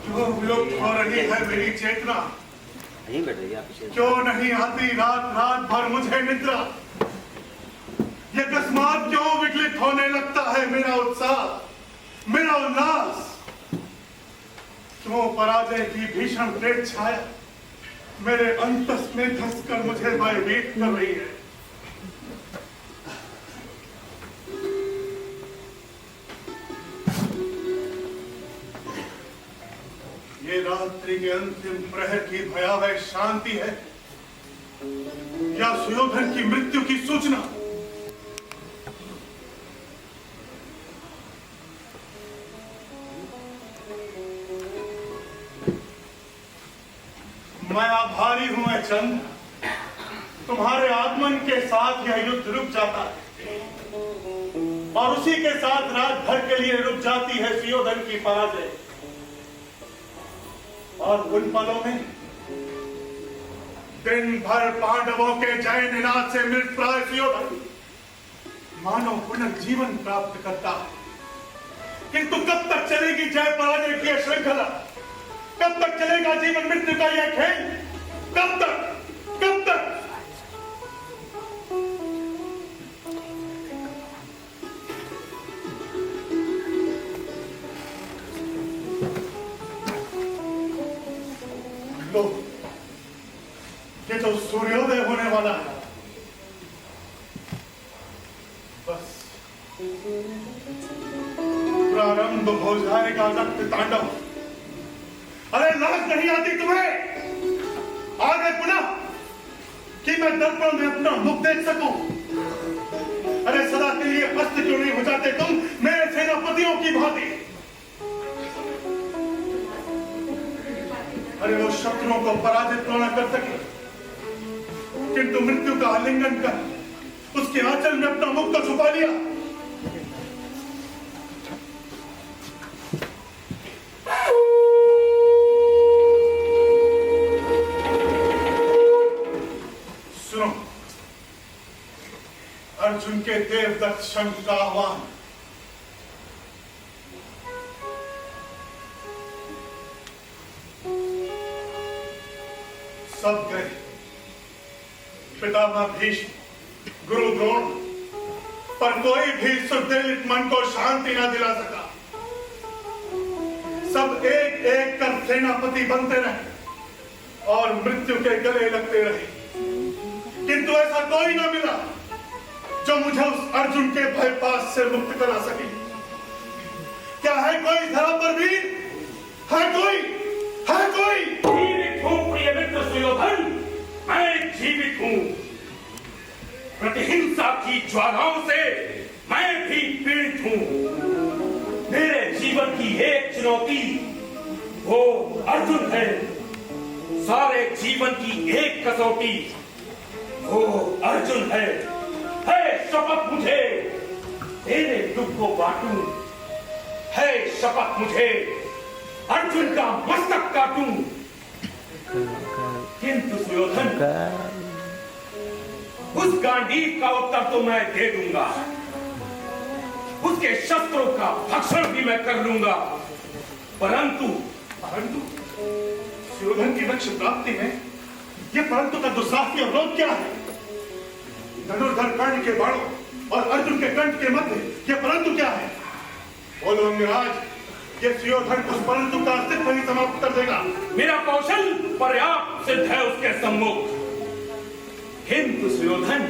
क्यों विलुप्त हो रही है मेरी चेतना? क्यों नहीं आती रात रात भर मुझे निद्रा? ये अकस्मात क्यों विकलित होने लगता है मेरा उत्साह, मेरा उल्लास? क्यों पराजय की भीषण प्रेत छाया मेरे अंतस में धंसकर मुझे भयभीत कर रही है? ये रात्रि के अंतिम प्रहर की भयावह शांति है या सुयोधन की मृत्यु की सूचना? मैं आभारी हूं चंद, तुम्हारे आगमन के साथ यह युद्ध रुक जाता है और उसी के साथ रात भर के लिए रुक जाती है सुयोधन की पराजय। और उन पलों में दिन भर पांडवों के जय निनाद से मृतप्राय सुयोधन मानव पुनर्जीवन प्राप्त करता है। किंतु कब तक चलेगी जय पराजय की श्रृंखला? कब तक चलेगा जीवन मृत्यु का यह खेल? कब तक? कब तक? लो, ये तो सूर्योदय होने वाला है। बस प्रारंभ हो जाएगा रक्त तांडव। अरे लाज नहीं आती तुम्हें? आ गए पुनः कि मैं दर्पण में अपना मुख देख सकूं? अरे सदा के लिए अस्त क्यों नहीं हो जाते तुम मेरे सेनापतियों की भांति? अरे वो शत्रुओं को पराजित न कर सके, किंतु मृत्यु का आलिंगन कर उसके आंचल में अपना मुख तो छुपा लिया। सुनो, अर्जुन के देवदत्त शंख का आह्वान। सब गए, पितामह भीष्म, गुरु द्रोण, पर कोई भी सुदृढ़ मन को शांति न दिला सका। सब एक एक कर सेनापति बनते रहे और मृत्यु के गले लगते रहे, किंतु ऐसा कोई न मिला जो मुझे उस अर्जुन के भयपाश से मुक्त करा सके। क्या है कोई धरा पर वीर? है कोई? है कोई? जीवित हूं प्रिय मित्र सुयोधन, मैं जीवित हूं। प्रतिहिंसा की ज्वालाओं से मैं भी पीड़ित हूं। मेरे जीवन की एक चुनौती वो अर्जुन है, सारे जीवन की एक कसौटी वो अर्जुन है। शपथ मुझे तेरे दुख को बांटूं, है शपथ मुझे अर्जुन का मस्तक काटूं। किंतु सुयोधन, उस गांडीव का उत्तर तो मैं दे दूंगा, उसके शस्त्रों का भक्षण भी मैं कर लूंगा, परंतु सुयोधन की लक्ष्य प्राप्ति में यह परंतु का दुस्साहसी अवरोध क्या है? धनुर्धर कर्ण के बाणों और अर्जुन के कंठ के मध्य यह परंतु क्या है? बोलो अंगराज, ये सुयोधन उस परंतु का अस्तित्व ही समाप्त कर देगा। मेरा कौशल पर्याप्त सिद्ध है उसके सम्मुख। किंतु सुयोधन,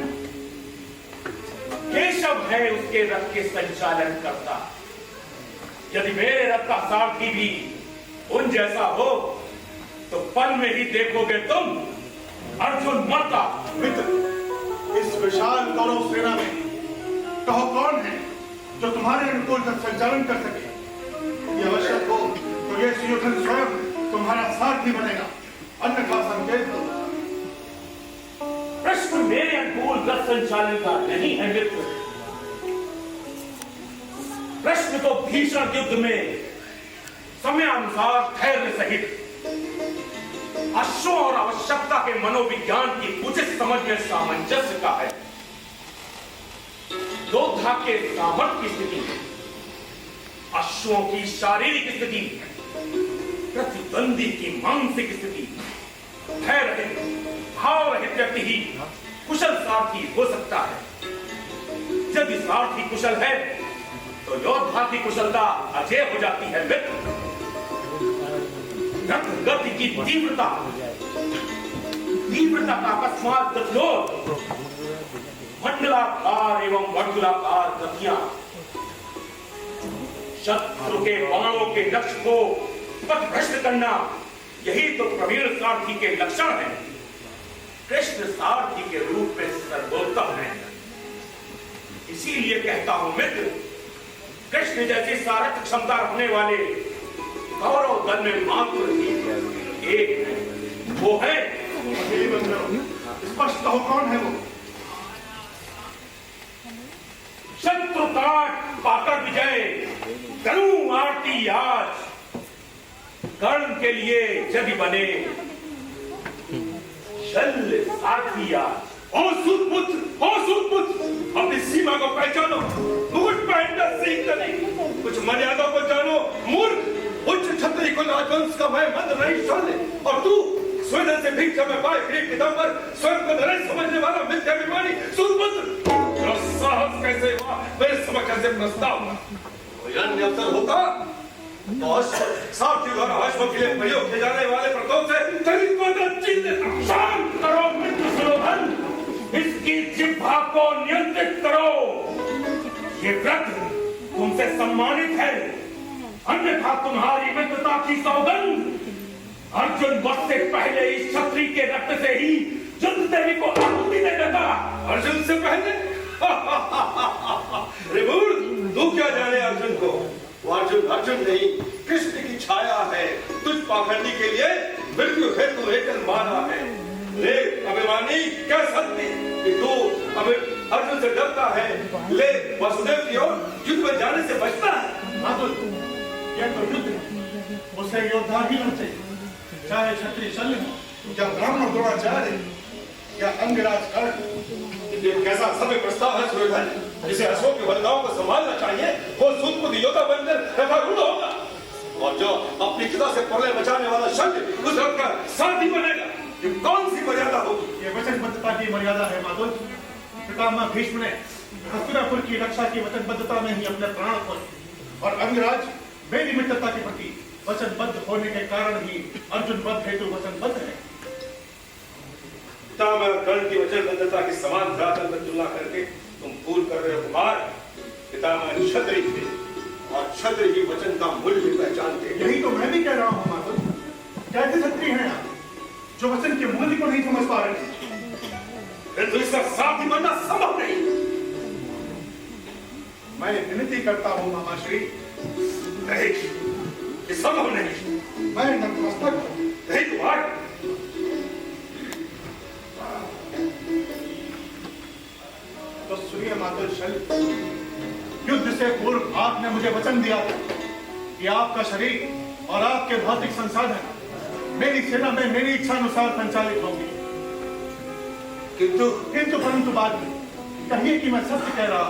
केशव है उसके रथ के संचालन करता। यदि मेरे रथ का सारथी भी उन जैसा हो तो पल में ही देखोगे तुम अर्जुन मरता। मित्र, इस विशाल कौरव सेना में कहो कौन है जो तुम्हारे अनुकूल का संचालन कर सके? ये आवश्यक हो तो ये सुयोधन स्वयं तुम्हारा सारथी बनेगा, अन्यथा संकेत दो। प्रश्न मेरे अनुकूल रथ संचालन का नहीं है मित्र, प्रश्न तो भीषण युद्ध में समयानुसार धैर्य सहित अश्वों और आवश्यकता के मनोविज्ञान की उचित समझ में सामंजस्य का है। योद्धा के सामर्थ्य की स्थिति अश्वों की शारीरिक स्थिति, प्रतिद्वंदी की मानसिक स्थिति, भय रहित भाव रहित व्यक्ति ही कुशल सारथी हो सकता है। यदि सारथी कुशल है तो योद्धा की कुशलता अजय हो जाती है मित्र। रथ गति की तीव्रता का अकस्मात गतिरोध, मंडलाकार एवं वर्तुलाकार गतियां, शत्रु के बाणों के लक्ष्य को पथभ्रष्ट करना, यही तो प्रवीण सारथी के लक्षण हैं। कृष्ण सारथी के रूप में सर्वोत्तम है। इसीलिए कहता हूं मित्र, कृष्ण जैसी सारथ क्षमता रखने वाले कौरव दल में मात्र ही एक है, वो है स्पष्ट कहो, कौन है वो? शत्रु काट पाकर विजय करूं आरती आज, कर्ण के लिए यदि बने शल्य सारथी आज। ओ सूतपुत्र, अपनी सीमा को पहचानो, मुकुट पहनना सीखना नहीं, कुछ मर्यादा को जानो मूर्ख। उच्च क्षत्रिय को राजवंश का भय मंद नहीं साले, और तू स्वेदन से भिक्षा में पाए ग्रीक पिताम्बर, स्वयं को नरेश समझने वाला मिथ्याभिमानी सूतपुत्र, तेरा साहस कैसे हुआ मेरे समक्ष ऐसे प्रस्ताव? कोई अन्य अवसर होता तो सारथी द्वारा अश्व के लिए प्रयोग किए जाने वाले प्रतोष से तेरी मदद छीन लेता। शांत करो मित्र सुलोधन, इसकी जिह्वा को नियंत्रित करो। ये व्रत तुमसे सम्मानित है, अन्यथा तुम्हारी मित्रता की सौगंध अर्जुन वध से पहले इस क्षत्रिय के रक्त से ही युद्ध देवी को आहुति दे देता। अर्जुन से पहले? रे मूर्ख, तू क्या जाने अर्जुन को? वो अर्जुन नहीं, कृष्ण की छाया है। तुझ पाखंडी के लिए मृत्यु हेतु एकल माना है। ले अभिमानी, क्या सत्य कि तू अर्जुन से डरता है? ले वसुदेव की ओर युद्ध में जाने से बचता है। माधुर, यह तो युद्ध है, उसे योद्धा ही लड़ते, चाहे क्षत्रिय शल्य हो, या ब्राह्मण द्रोणाचार्य, या अंगराज कर्ण। ये कैसा सभ्य प्रस्ताव है सुयोधन, जिसे अशोक की वल्लभाओं को संभालना चाहिए, वो सूतपुत्र योद्धा बनकर रथारूढ़ होगा, और जो अपनी पिता से प्रलय बचाने वाला शल्य उस रथ का सारथी बनेगा। ये कौन सी मर्यादा होगी? ये वचनबद्धता की मर्यादा है माधुर। पितामह भीष्म ने हस्तिनापुर की रक्षा की वचनबद्धता में ही अपने प्राण खोए, और अंगराज मेरी मित्रता के प्रति वचनबद्ध होने के कारण ही अर्जुन वध हेतु वचनबद्ध है। पितामह कर्ण की वचनबद्धता की समान धरातल पर तुलना करके तुम भूल कर रहे हो कुमार। पितामह क्षत्रिय थे, और क्षत्रिय ही वचन का मूल्य पहचानते। यही तो मैं भी कह रहा हूँ माधुर। कैसे क्षत्रिय हैं आप जो वचन के मूल्य को नहीं समझ पा रहे? फिर तो इसका साथी बनना संभव नहीं। मैं विनती करता हूँ मामाश्री, नहीं, ये संभव नहीं। मैं नतमस्तक हूँ। नहीं कुमार, तो सुनिए माधुर शल्य, युद्ध से पूर्व आपने मुझे वचन दिया था कि आपका शरीर और आपके भौतिक संसाधन मेरी सेना में मेरी इच्छा अनुसार संचालित होंगे। किंतु परंतु बाद में कहिए कि मैं सत्य कह रहा।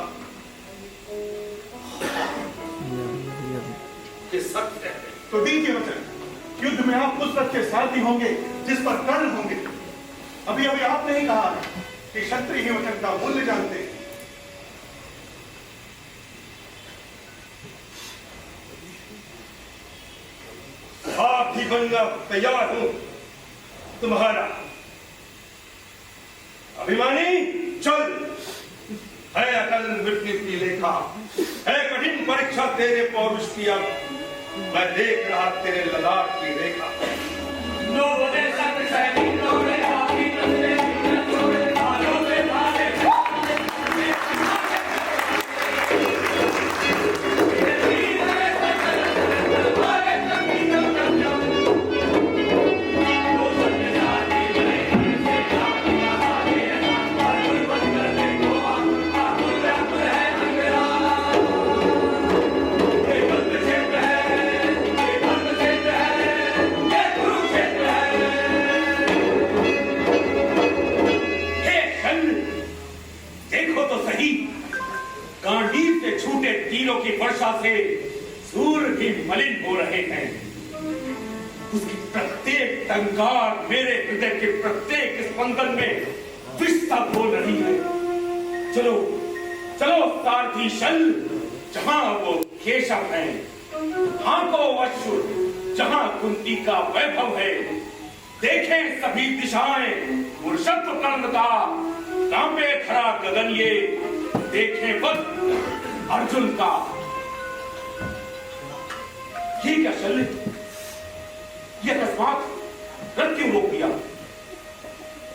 ये सत्य है। तो दीजिए वचन, युद्ध में आप उस रथ के सारथी होंगे जिस पर कर्ण होंगे। अभी अभी आपने ही कहा कि क्षत्रिय ही वचन का मूल्य जानते हैं। साथी बनना तैयार हूं तुम्हारा। अभिमानी चल, है अकल मृत्यु की लेखा, है कठिन परीक्षा तेरे पौरुष की। अब मैं देख रहा तेरे ललाट की रेखा। भी मलिन हो रहे हैं। उसकी प्रत्येक टंकार मेरे हृदय के प्रत्येक स्पंदन में विषता बोल रही है। चलो चलो सारथी शल, जहां वो केशव है, हाँको अश्व जहां कुंती का वैभव है। देखें सभी दिशाएं पुरुषत्व कर्ण का, कांपे खड़ा गगन ये, देखें वक्त अर्जुन का। ये क्या शल्य, ये अकस्मात रथ क्यों रोक दिया?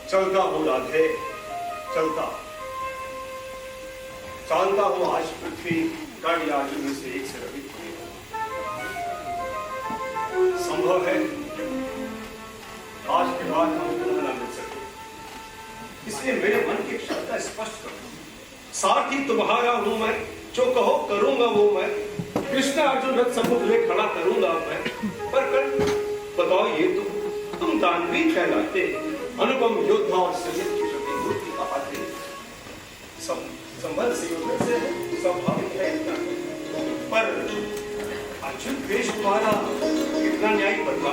चलता हूं राधे, चलता जानता हूं आज पृथ्वी गाड़ी अर्जुन से एक से रहित हुई है। संभव है आज के बाद हम पुनः न मिल सके, इसलिए मेरे मन की क्षमता स्पष्ट करो। सारथी तुम्हारा हूं मैं, जो कहो करूंगा वो मैं। कृष्ण अर्जुन रथ सम्मुख में खड़ा करूंगा मैं। पर बताओ ये तुम दानवीर कहलाते, अनुपम योद्धा और सैनिक की प्रतिमूर्ति कहाते। संबंध से युद्ध से स्वाभाविक है इतना, पर अर्जुन पेश तुम्हारा कितना न्यायी बदला।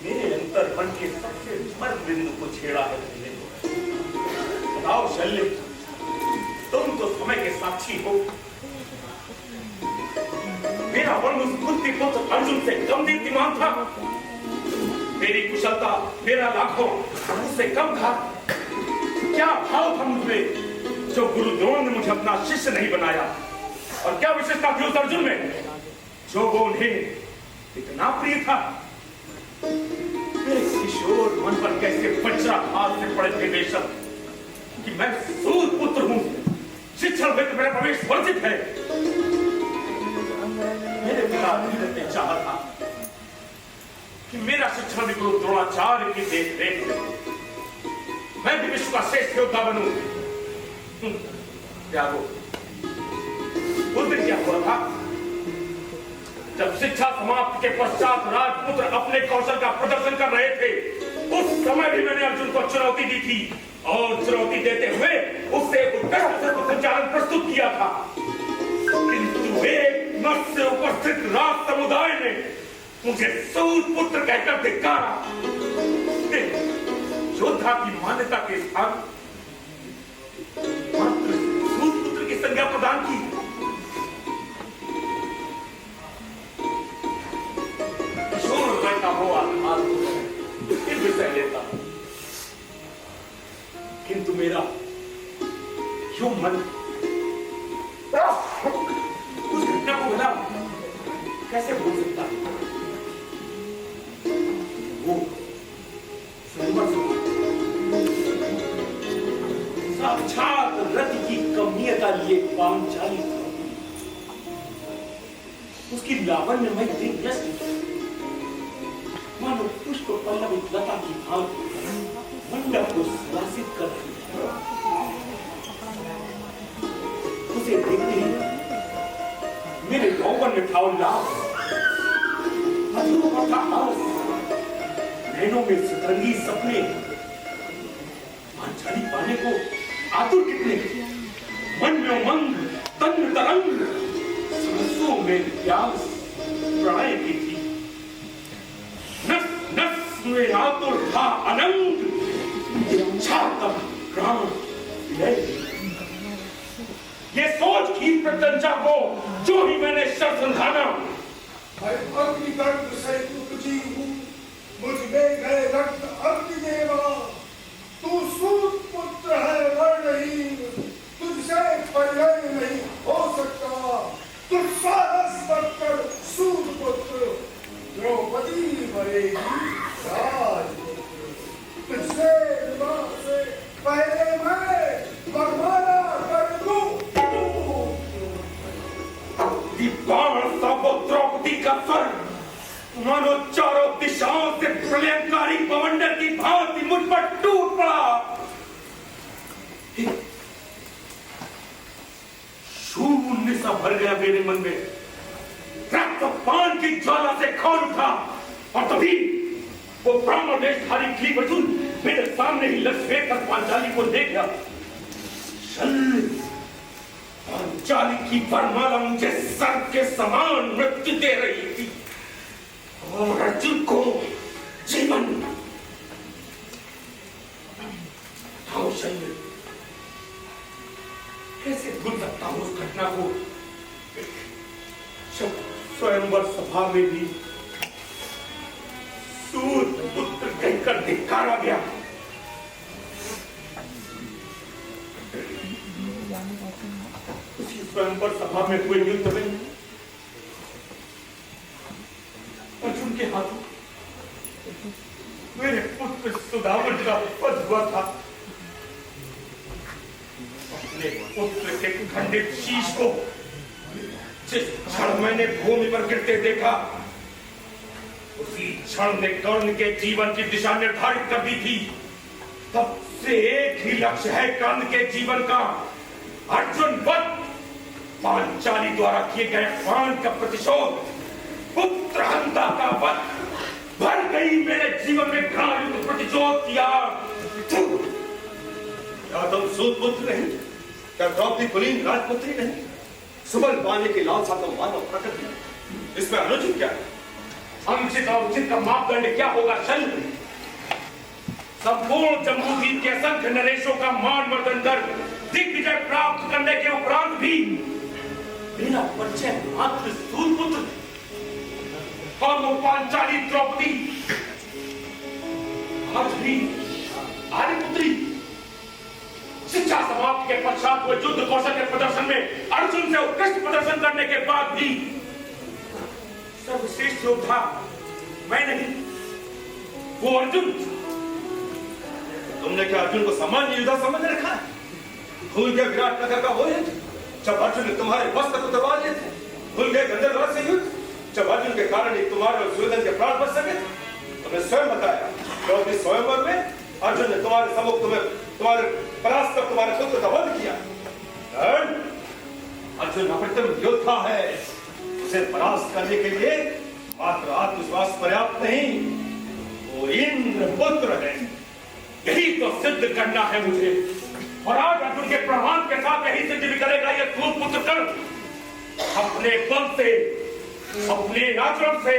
मेरे अंतर मन के सबसे मर्द बिंदु को छेड़ा है तुमने। बताओ शल्य, तुम तो समय के साक्षी हो। मेरा वर्ण उस बुद्धि पुत्र अर्जुन से कम दीप्तिमान था। मेरी कुशलता मेरा लाखों उससे कम था। क्या भाव था मुझमें जो गुरु द्रोण ने मुझे अपना शिष्य नहीं बनाया? और क्या विशेषता थी उस अर्जुन में जो वो उन्हें इतना प्रिय था? मेरे किशोर मन पर कैसे वज्राघात से पड़े थे बेशक कि मैं सूत पुत्र हूं, शिक्षण में मेरा प्रवेश वर्जित है। मेरे पिता धीरज ने चाहा था कि मेरा शिक्षण भी गुरु द्रोणाचार्य की देख रेख में मैं भी विश्व का श्रेष्ठ योद्धा बनूं। त्यागो, उस दिन क्या हुआ था जब शिक्षा समाप्ति के पश्चात राजपुत्र अपने कौशल का प्रदर्शन कर रहे थे? उस समय भी मैंने अर्जुन को चुनौती दी थी और चुनौती देते हुए उससे उत्कृष्ट संचालन प्रस्तुत किया था। किंतु एक नस से उपस्थित राज समुदाय ने मुझे सूत पुत्र कहकर धिक्कारा। योद्धा की मान्यता के स्थान मात्र सूत पुत्र की संज्ञा प्रदान की। लेता, किंतु मेरा क्यों मन उस घटना को भला कैसे भूल सकता? वो साक्षात रति की कमनीयता लिए पांचाली उसकी लावण्य में दिव्य मानो पुष्प पल्लवित लता की भांति मंडप को सुवासित कर रही है। उसे देखते ही मेरे यौवन में था उल्लास, मधुर था हर्ष, नैनों में सतरंगी सपने, पांचाली पाने को आतुर कितने, मन में उमंग, तन में तरंग, सांसों में प्यास, प्रणय की थी। नस नस में आतुर था अनंत, इच्छा तब प्राण लय। ये सोच की प्रत्यंचा को जो ही मैंने शब्द समझाना। अग्निगर्भ से तुझी हूँ, मुझ में गए रक्त अग्निदेवा। तू सूत पुत्र है वर्णहीन, तुझसे परिणय नहीं हो सकता। तू साहस बनकर सूत पुत्र, द्रौपदी बनेगी राजपुत्र। तुझसे विवाह से पहले मैं बरमाला कर दूं। दीपान सा वो द्रौपदी का स्वर मानो चारों दिशाओं से प्रलयंकारी बवंडर की भांति मुझ पर टूट पड़ा। शून्य सा भर गया मेरे मन में, रक्त पान की ज्वाला से खौल उठा और तभी वो ब्राह्मण वेशधारी क्लीब अर्जुन मेरे सामने ही लक्ष्य कर पांचाली को ले गया। पांचाली की वरमाला मुझे सर के समान मृत्यु दे रही थी और अर्जुन को जीवन। शल्य कैसे भूल सकता हूं उस घटना को जब स्वयंवर सभा में भी सूत पुत्र कहकर धिक्कारा गया। उसी स्वयंवर सभा में हुए युद्ध में अर्जुन के हाथों मेरे पुत्र सुदामन का वध हुआ था। अपने पुत्र के खंडित शीश को जिस क्षण मैंने भूमि पर गिरते देखा उसी क्षण ने कर्ण के जीवन की दिशा निर्धारित कर दी थी। तब से एक ही लक्ष्य है कर्ण के जीवन का, अर्जुन वध। पांचाली द्वारा किए गए अपमान का प्रतिशोध, पुत्र हंता का वध। भर गई मेरे जीवन में घृणा युक्त प्रतिशोध किया। क्या तुम सूत पुत्र नहीं? क्या द्रौपदी कुलीन राजपुत्री नहीं? सुबल पाने की लालसा तो मानव प्रकृति, इसमें अनुचित क्या है? अनुचित और उचित का मापदंड क्या होगा? शल्य संपूर्ण जम्बूद्वीप के असंख्य नरेशों का मान मर्दन कर दिग्विजय प्राप्त करने के उपरांत भी बिना परिचय मात्र सूत पुत्र और वो पांचाली द्रौपदी आज भी आर्यपुत्री शिक्षा समाप्त के पश्चात हुए युद्ध कौशल के प्रदर्शन में अर्जुन से उत्कृष्ट प्रदर्शन करने के बाद भी सर्वश्रेष्ठ योद्धा मैं नहीं, वो अर्जुन। तुमने क्या अर्जुन को सामान्य योद्धा समझ रखा है? भूल गए विराट नगर का वो युद्ध जब अर्जुन ने तुम्हारे वस्त्र को दबा लिए थे? भूल गए गंधर्व से युद्ध जब अर्जुन के कारण ही तुम्हारे और सुयोधन के प्राण बच सके? तुमने स्वयं बताया कि स्वयंवर में अर्जुन ने तुम्हारे सम्मुख तुम्हारे परास्त कर तुम्हारे पुत्र का वध किया। अर्जुन अप्रतिम योद्धा है, उसे परास्त करने के लिए मात्र आत्मविश्वास पर्याप्त नहीं, वो इंद्र पुत्र है। यही तो सिद्ध करना है मुझे, और आज अर्जुन के प्रमाण के साथ यही सिद्ध भी करेगा ये सूत पुत्र कर्ण। अपने बल से, अपने आचरण से,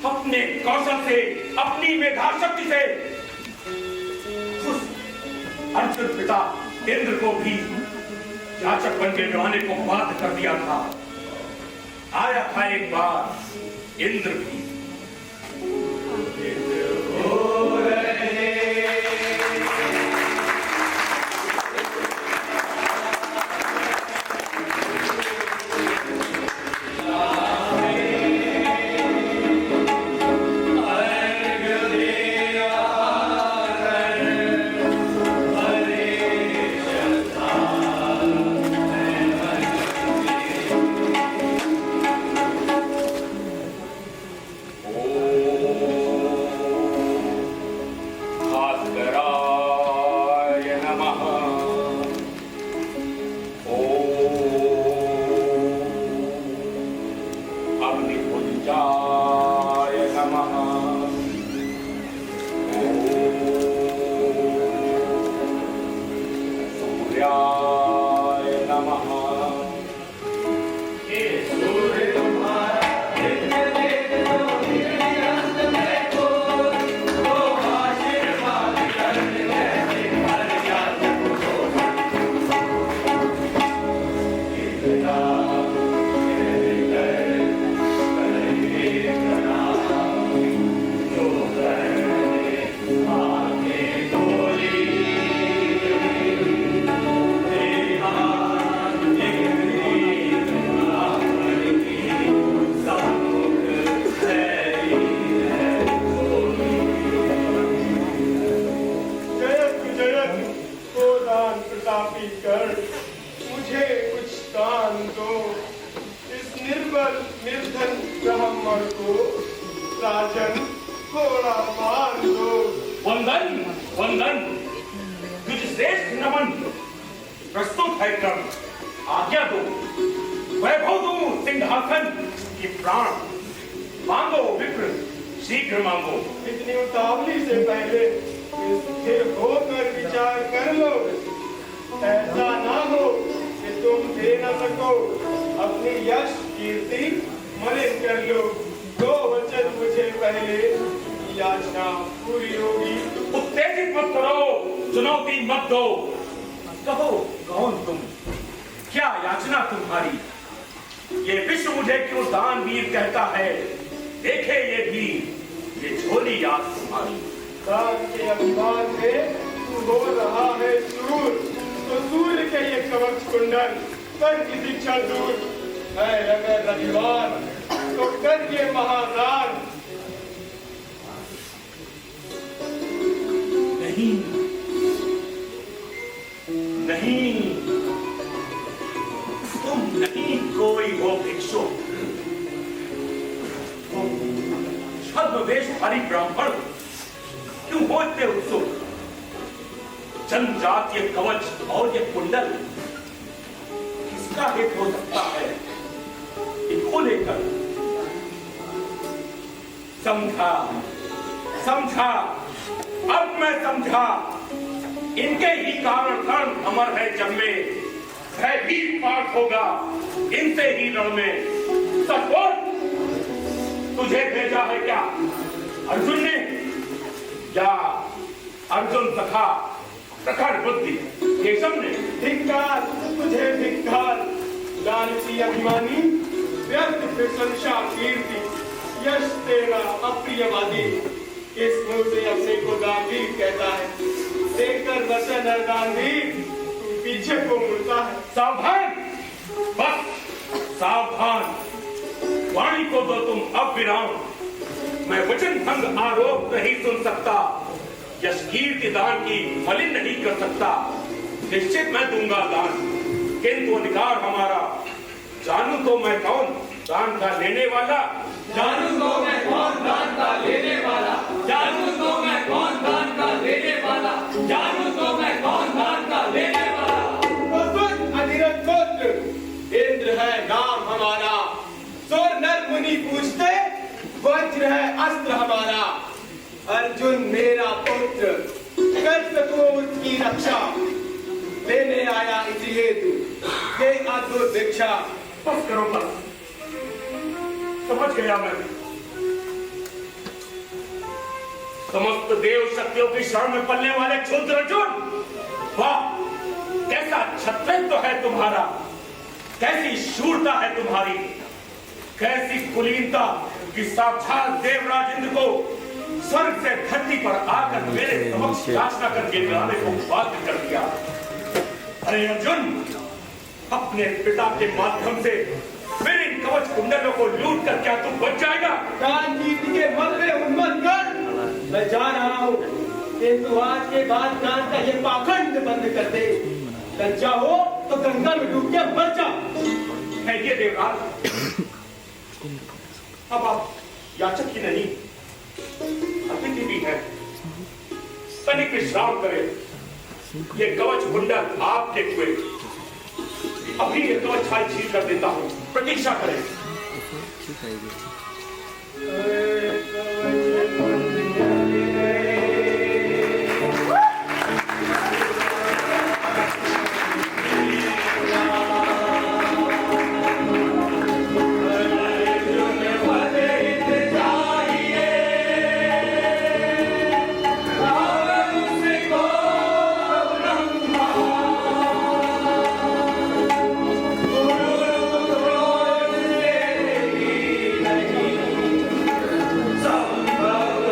अपने कौशल से, अपनी मेधा शक्ति से अर्जुन पिता इंद्र को भी याचक बन के जाने को बाध्य कर दिया था। आया था एक बार इंद्र भी। शीघ्र मांगो। इतनी उतावली से पहले स्थिर होकर विचार कर लो। ऐसा ना हो कि तुम दे न सको अपनी यश कीर्ति मलिन कर लो। दो वचन मुझे पहले याचना पूरी होगी। उत्तेजित मत करो, चुनौती मत दो। कहो कौन तुम, क्या याचना तुम्हारी? ये विश्व मुझे क्यों दानवीर कहता है? देखे ये भी, ये झोली याद तुम्हारी। दान के अभिमान में तू हो रहा है सूर, तो सूर्य के ये कवच कुंडल कर की दीक्षा दूर है। अगर रविवार तो कर ये महादान। नहीं नहीं, तुम नहीं कोई हो भिक्षु। तुम छद्मवेशधारी ब्राह्मण क्यों हो इतने उत्सुक? जनजातीय कवच और ये कुंडल किसका हित हो सकता है? इनको लेकर समझा समझा, अब मैं समझा। इनके ही कारण धर्म अमर है जग में, भयभीत पाठ होगा इनसे ही रण में। सच बोल, तुझे भेजा है क्या अर्जुन ने, या अर्जुन सखा प्रखर बुद्धि केशव ने? धिक्कार तुझे धिक्कार, लालची अभिमानी, व्यर्थ प्रशंसा कीर्ति, यश तेरा अप्रियवादी। इस मुंह से अपने को दानवीर कहता है, देकर वचन और दानवीर पीछे को मुड़ता है। सावधान, बस सावधान। वाणी को दो तुम अब विराम। मैं वचन भंग आरोप नहीं सुन सकता, यश कीर्ति दान की फलित नहीं कर सकता। निश्चित मैं दूंगा दान, किंतु अधिकार हमारा। जानू तो मैं कौन दान का लेने वाला, जानू तो मैं कौन दान का लेने वाला, जानू तो मैं कौन दान का लेने वाला, जानू तो मैं कौन दान का लेने वाला। अधिरथ पुत्र इंद्र है नाम हमारा, सुर नर मुनि पूछते वज्र है अस्त्र हमारा। अर्जुन मेरा पुत्र कर सको उसकी रक्षा, लेने आया इसी हेतु ये अद्भुत दीक्षा। बस करो बस, समझ गया मैं। समस्त देव शक्तियों की शरण में पलने वाले क्षुद्र अर्जुन, वाह कैसा क्षत्रित्व है तुम्हारा, कैसी शूरता है तुम्हारी, कैसी कुलीनता कि साक्षात देवराज इंद्र को स्वर्ग से धरती पर आकर मेरे समक्ष याचना करके लाने को बाध्य कर दिया। अरे अर्जुन, अपने पिता के माध्यम से मेरे इन कवच कुंडलों को लूट कर क्या तू बच जाएगा? दान कीर्ति के मद में उन्मत्त कर मैं जा रहा हूँ, किंतु आज के बाद दान का ये पाखंड बंद कर दे। लज्जा हो तो गंगा में डूब के मर जा। है ये देवराज, अब आप याचक ही नहीं अतिथि भी है। तनिक विश्राम करें, ये कवच कुंडल आपके हुए। अभी ये कवच छाल छील कर देता हूं, प्रतीक्षा करें। संभव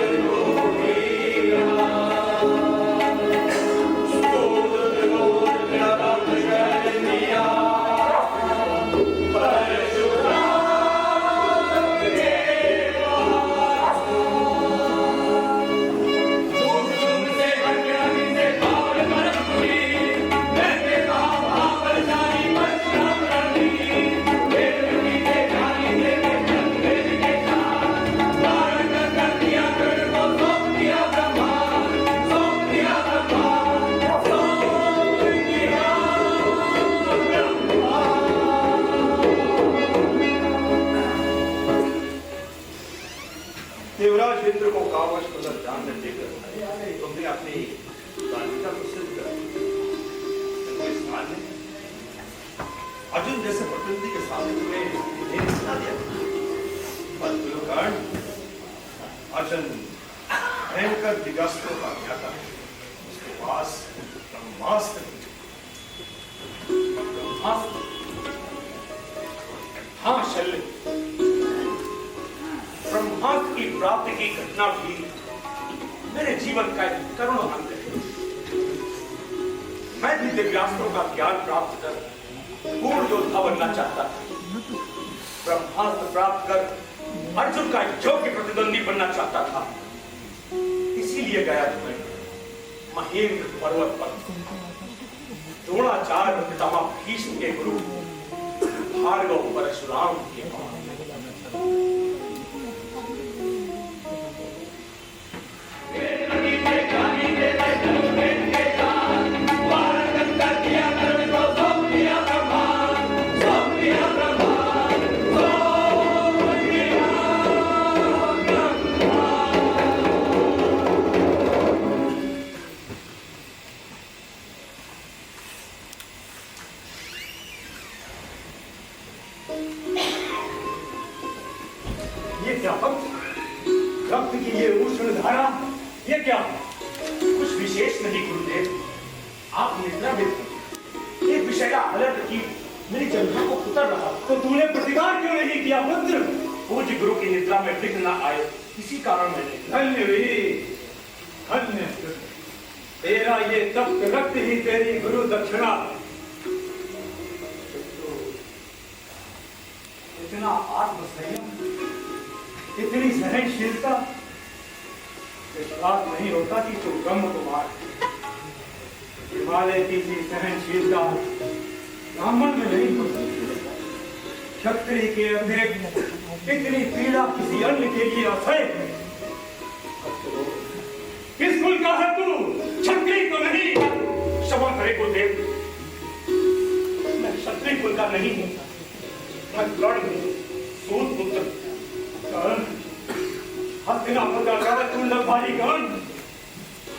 अपनी बालिका को सिद्ध कर इनको इस स्थान में अर्जुन जैसे प्रतिनिधि के सामने तुम्हें नहीं सुना दिया पर कुलकर्ण अर्जुन भयंकर दिव्यास्त्रों का ज्ञाता है उसके पास ब्रह्मास्त्र हाँ शल्य, ब्रह्मास्त्र की प्राप्ति की घटना भी मेरे जीवन का एक करुण अंग है। मैं भी दिव्यास्त्रों का ज्ञान प्राप्त कर पूर्ण योद्धा बनना चाहता था। ब्रह्मास्त्र प्राप्त कर अर्जुन का योग्य प्रतिद्वंदी बनना चाहता था। इसीलिए गया था मैं महेंद्र पर्वत पर द्रोणाचार्य पितामह भीष्म के गुरु भार्गव परशुराम के पास। रक्त की ये उष्ण धारा, ये क्या? कुछ विशेष नहीं गुरुदेव, आप निद्रा में थे। एक विषय का अलर्ट की मेरी जंघा को उतर रहा। तो तूने प्रतिकार क्यों नहीं किया पुत्र? पूज्य गुरु की निद्रा में विघ्न न आए, इसी कारण मैंने। धन्य वीर, धन्य। तेरा ये तप्त रक्त ही तेरी गुरु दक्षिणा। इतना आत्मसंयम, इतनी सहनशीलता, इस बात नहीं होता कि तू ब्रह्म कुमार। हिमालय की सी सहनशीलता ब्राह्मण में नहीं होती। क्षत्रिय के अतिरिक्त इतनी पीड़ा किसी अन्य के लिए असह्य है। किस कुल का है तू? क्षत्रिय तो नहीं। क्षमा करे गुरुदेव, मैं क्षत्रिय कुल का नहीं हूँ। मैं कर्ण हूँ, सूत पुत्र। हस्तिनापुर का कवच कुंडल भारी कर्ण।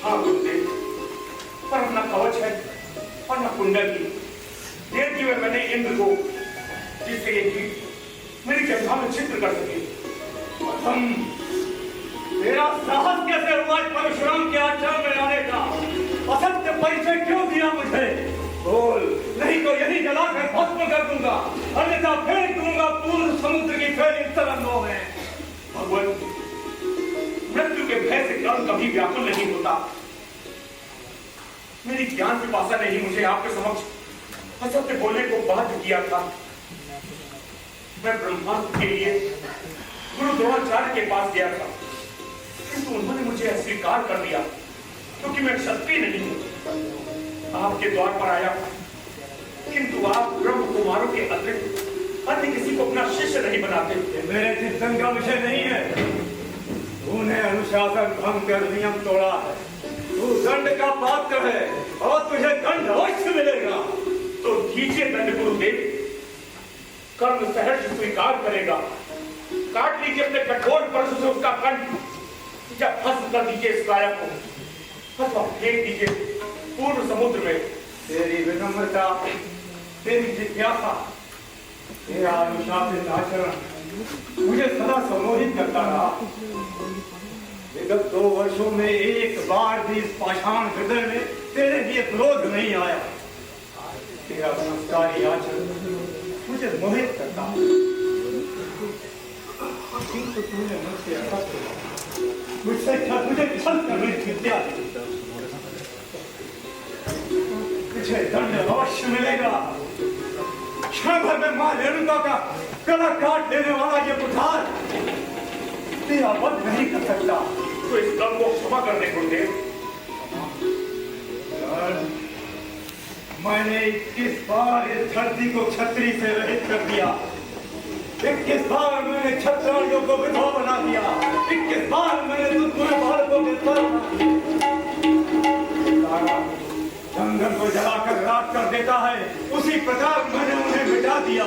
हाँ गुरुदेव, पर न कवच है और न कुंडल की। देर की में मैंने इंद्र को, जिससे कि मेरी जंघा में छिद्र कर सके। हम तेरा साहस कैसे हुआ परशुराम के आश्रम में आने का? असत्य परिचय क्यों दिया मुझे? बोल, नहीं तो यही जलाकर भस्म कर दूंगा, अन्यथा फेंक दूंगा पूर्ण समुद्र की फैली तरंगों में। भगवान, मृत्यु के भय से कर्ण कभी व्याकुल नहीं होता। मेरी ज्ञान पिपासा ने ही मुझे आपके समक्ष असत्य बोलने को बाध्य किया था। मैं ब्रह्मास्त्र के लिए गुरु द्रोणाचार्य के पास गया था, किंतु उन्होंने मुझे अस्वीकार कर दिया क्योंकि मैं क्षत्रिय नहीं हूं। आपके द्वार पर आया, किंतु आप ब्रह्म कुमारों के अतिरिक्त अन्य किसी को अपना शिष्य नहीं बनाते। मेरे चिंतन का विषय नहीं है। तूने अनुशासन भंग कर नियम तोड़ा है। तू दंड का पात्र है और तुझे दंड अवश्य मिलेगा। तो दीजिए दंड गुरुदेव, कर्म सहर्ष स्वीकार करेगा। काट लीजिए अपने कठोर परशु से उसका कंठ, या भस्म कर दीजिए इस काया को, अथवा फेंक दीजिए पूर्ण समुद्र में। तेरी विनम्रता, तेरी जिज्ञासा, तेरा अनुशासित आचरण मुझे सदा सम्मोहित करता रहा। विगत 2 वर्षों में एक बार भी इस पाषाण हृदय में तेरे लिए क्रोध नहीं आया। तेरा संस्कारी आचरण मुझे मोहित करता। किंतु तूने मुझसे असत्य, मुझसे तुझे छल करने की विद्या दी। तुझे दंड अवश्य मिलेगा। क्षण भर में मां रेणुका का गला काट देने वाला ये कुठार तेरा वध नहीं कर सकता। तो इस दम को क्षमा कर दे गुरुदेव। मैंने 21 बार इस धरती को छत्री से रहित कर दिया। 21 बार मैंने क्षत्रियों को विधवा बना दिया। 21 बार मैंने तुझको बालकों के सर जंगल को जलाकर राख कर देता है, उसी प्रकार मैंने उन्हें मिटा दिया।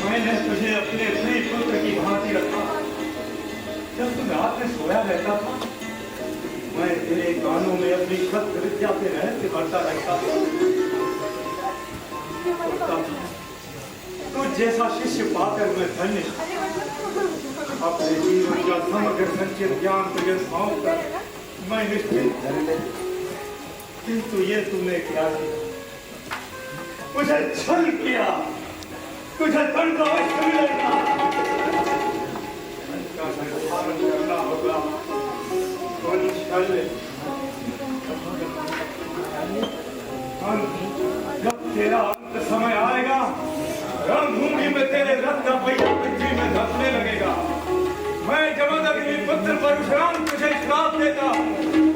मैंने तुझे अपने प्रिय पुत्र की भांति रखा। जब तुम रात में सोया रहता था, मैं तेरे कानों में अपनी शस्त्र विद्या से रहस्य भरता रहता था। तो जैसा शिष्य पाकर मैं धन्य, अपने जीवन का समग्र संचित ज्ञान तुझे सौंप कर मैं निश्चित। किंतु ये तुमने क्या किया? मुझे छल किया, तुझे बर्दाश्त मिलेगा। का संस्कार करना होगा, कौन छल? जब तेरा अंत समय आएगा, रणभूमि में तेरे रथ का पहिया पृथ्वी में धंसने लगेगा। मैं जमदग्नि पुत्र परशुराम तुझे श्राप देता,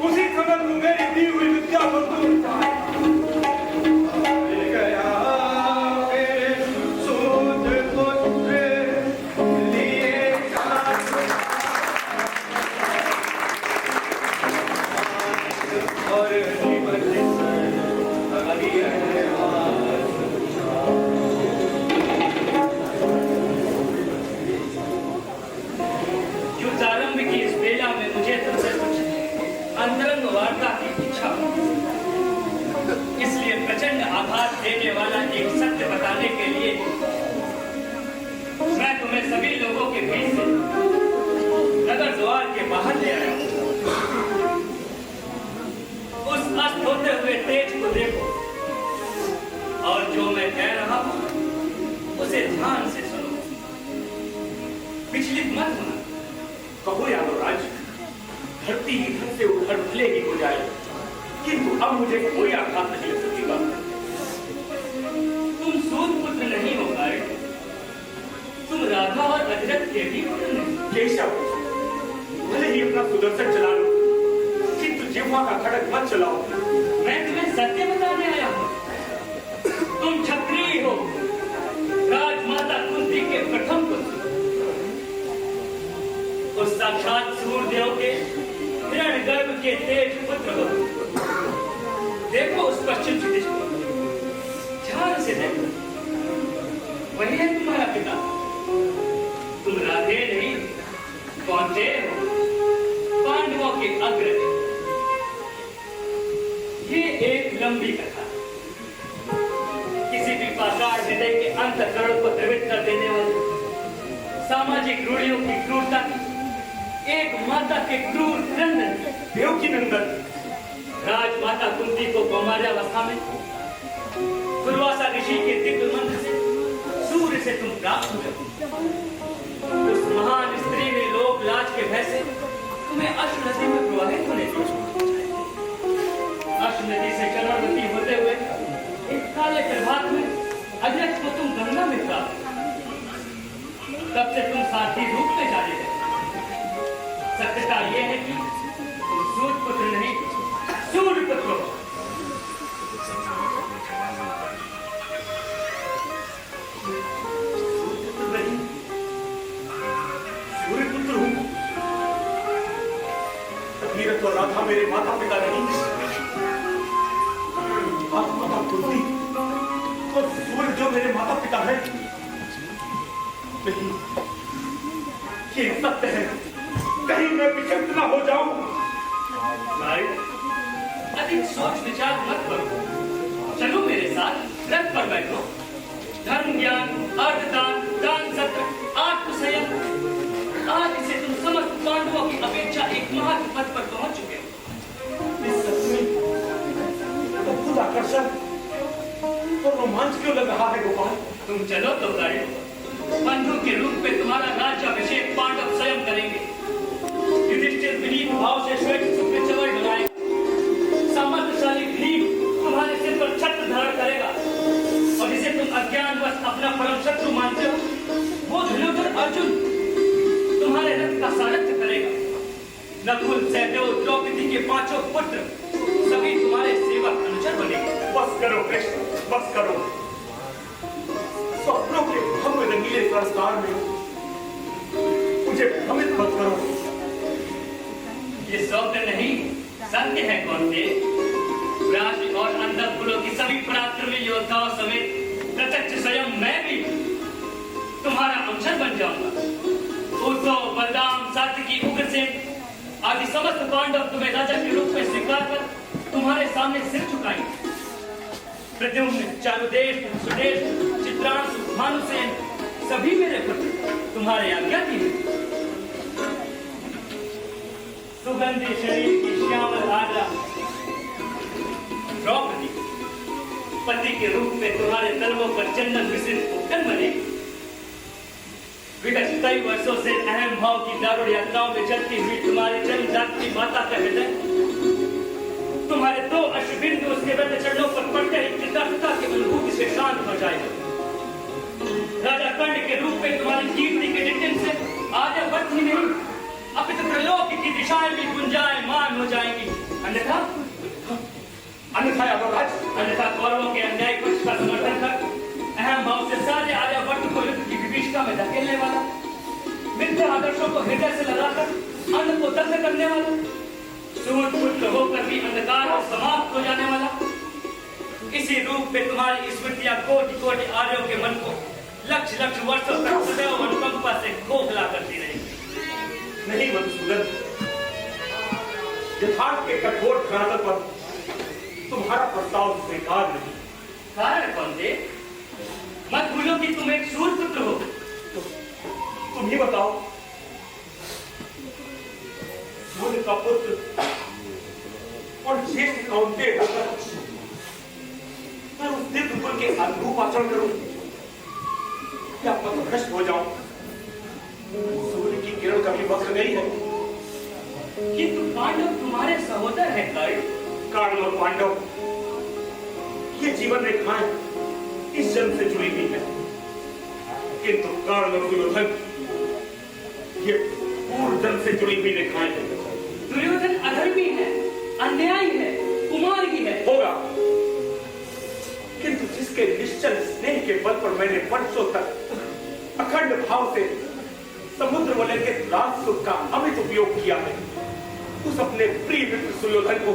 उसी समय तू मेरी दी हुई विद्या को दूर कर। देने वाला एक सत्य बताने के लिए मैं तुम्हें सभी लोगों के बीच से नगर द्वार के बाहर ले आया हूं। उस अस्त होते हुए तेज को देखो और जो मैं कह रहा हूं उसे ध्यान से सुनो, विचलित मत होना। कहो यादवराज, धरती ही धर से उधर भले ही हो जाए, किंतु अब मुझे कोई आघात नहीं लग सकेगा। तुम सूत पुत्र नहीं हो पाए, तुम राधा और अजरथ के भी पुत्र नहीं। केशव, भले ही अपना सुदर्शन चला लो, किंतु जिह्वा का खड़ग मत चलाओ। मैं तुम्हें सत्य बताने आया हूं। तुम क्षत्रिय हो, राजमाता कुंती के प्रथम पुत्र, उस साक्षात सूर्यदेव के हिरण्यगर्भ के तेज पुत्र हो। देखो उस पश्चिम क्षितिज को, ध्यान से देखो, वही है तुम्हारा पिता। तुम राधे नहीं, कौनते हो, पांडवों के अग्रणी। ये एक लंबी कथा, किसी भी पाषाण हृदय के अंतःकरण को द्रवित कर देने वाली, सामाजिक रूढ़ियों की क्रूरता की, एक माता के क्रूर क्रंदन, देवकी नंदन, राजमाता कुंती को कौमार्यावस्था में दुर्वासा ऋषि के दिव्य मंत्र से सूर्य से तुम प्राप्त हुए। उस महान स्त्री ने लोक लाज के भय से तुम्हें अश्व नदी में प्रवाहित होने दिया। अश्व नदी से चरणवती होते हुए एक काले प्रभात में अजरथ को तुम गंगा में प्राप्त। तब से तुम साथी रूप में जाने लगे। सत्यता यह है कि तुम सूर्य पुत्र नहीं, सूर्य पुत्र हो। तो राधा मेरे माता पिता नहीं, माता कुंती और सूर्य जो मेरे माता पिता है। नहीं, ये सत्य है, कहीं मैं विचलित न हो जाऊं। अधिक सोच विचार मत करो, चलो मेरे साथ, रथ पर बैठो। धर्म ज्ञान, अर्थदान, दान सत्र, आत्मसंयम, आज से तुम समस्त पांडवों की अपेक्षा एक महान पद पर पहुंच चुके हो। इस सच में अद्भुत आकर्षण और रोमांच क्यों लग रहा है गोपाल? तुम चलो तो गाड़ी, बंधु के रूप में तुम्हारा राज्याभिषेक पांडव स्वयं करेंगे। युधिष्ठिर विनीत भाव से श्वेत सूत्र में चवड़ डुलाएगा। सामर्थ्यशाली भीम तुम्हारे सिर पर छत्र धारण करेगा और जिसे तुम अज्ञानवश अपना परम शत्रु मानते हो, वो धनुर्धर अर्जुन तुम्हारे रथ का सारथ्य करेगा। नकुल, सहदेव, द्रौपदी के पांचों पुत्र सभी तुम्हारे सेवक अनुचर बनेंगे। बस करो कृष्ण, बस करो। स्वप्नों के भव्य रंगीले संसार में मुझे भ्रमित मत करो। ये स्वप्न नहीं, सत्य है। कौनते राष्ट्र और अंतःपुरों की सभी पराक्रमी योद्धाओं समेत प्रत्यक्ष स्वयं मैं भी तुम्हारा अनुचर बन जाऊंगा। उद्धव, बलराम, सात्विकी, उग्रसेन आदि समस्त पांडव तुम्हें राजा के रूप में स्वीकार कर तुम्हारे सामने सिर झुकाएंगे। प्रद्युम्न, चारुदेश, सुदेश, चित्रांशु, भानुसेन सभी मेरे पुत्र तुम्हारे आज्ञाधीन हैं। सुगंधी शरीर की श्यामल आद्रा द्रौपदी पति के रूप में तुम्हारे तलवों पर चंदन मिश्रित उपकरण बनेगी। विगत कई वर्षों से अहम भाव की दारुण यात्राओं में चलती हुई तुम्हारी जन्म जाति माता का हृदय तुम्हारे 2 अश्रुबिंदु उसके वृद्ध चरणों पर पड़ते ही कृतज्ञता की अनुभूति से शांत हो जाएगा। राजा कर्ण के रूप में तुम्हारी कीर्ति के डिंडन से आर्यावर्त ही नहीं अपितु प्रलोक की दिशाएं भी गुंजायमान हो जाएंगी। अन्यथा कौरवों के अन्याय पक्ष का समर्थन कर अहम भाव से सारे आर्यावर्त को युद्ध की विभीषिका में धकेलने वाला, मिथ्या आदर्शों को हृदय से लगाकर अन्न को दग्ध करने वाला, सूर्य पुत्र होकर भी अंधकार और समाप्त हो जाने वाला, इसी रूप में तुम्हारी स्मृतियां कोटि कोटि आर्यों के मन को लक्ष लक्ष वर्षों तक सदैव अनुकंपा से खोखला करती रहेगी। नहीं मधुसूदन, यथार्थ के कठोर धरातल पर तुम्हारा प्रस्ताव स्वीकार नहीं। कारण कौन दे? मत भूलो कि तुम एक शूर पुत्र हो। तुम ही बताओ, सूर्य का पुत्र और ज्येष्ठ कौन्तेय होकर मैं उस दिव्य कुल के अनुरूप आचरण करूं या पथभ्रष्ट हो जाऊं? सूर्य की किरण कभी वक्र नहीं है। किंतु पांडव तुम्हारे सहोदर हैं कर्ण। कर्ण और पांडव ये जीवन रेखाएं इस जन्म से जुड़ी हुई है, किंतु कर्ण और दुर्योधन ये पूर्व जन्म से जुड़ी हुई रेखाएं हैं। दुर्योधन अधर्मी है, अन्यायी है, कुमार्गी है। होगा, किंतु जिसके निश्चल स्नेह के बल पर मैंने वर्षों तक अखंड भाव से समुद्र वलय के राज सुख का अमित उपयोग किया है, उस अपने प्रिय मित्र सुयोधन को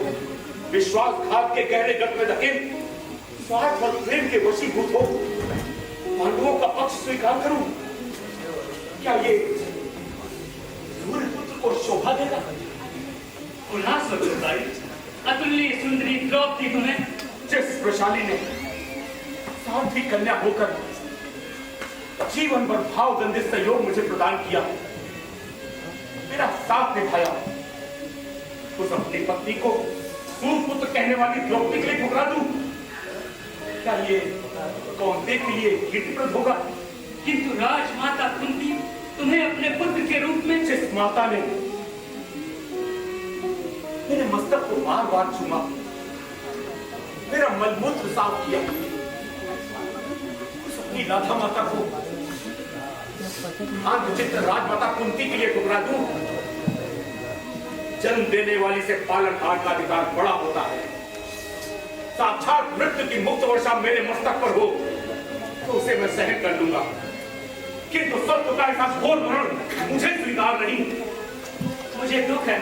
विश्वासघात के गहरे गढ़ में धकेल स्वार्थ और प्रेम के वशीभूत हो पांडवों का पक्ष स्वीकार करूं? क्या ये सूर्य पुत्र को शोभा देगा? पुनः सोचो, अतुल्य सुंदरी द्रौपदी तुम्हें जिस वृषाली ने साध्वी कन्या होकर जीवन भर भाव गंधित सहयोग मुझे प्रदान किया, मेरा साथ निभाया, उस अपनी पत्नी को सूर्यपुत्र कहने वाली द्रौपदी के लिए ठुकरा दूं? क्या ये कौन्तेय के लिए कीर्तिप्रद होगा? किंतु राजमाता कुंती तुम्हें अपने पुत्र के रूप में जिस माता ने मेरे मस्तक को बार बार चूमा, मेरा मलमूत्र साफ किया, उस अपनी राधा माता को चित्र राजमाता कुंती के लिए ठुकरा दूं? जन्म देने वाली से पालनहार का अधिकार बड़ा होता है। साक्षात मृत्यु की मुक्त वर्षा मेरे मस्तक पर हो तो उसे मैं सहन कर लूंगा, किंतु सत्य का ऐसा घोर मरण मुझे स्वीकार नहीं। मुझे दुख है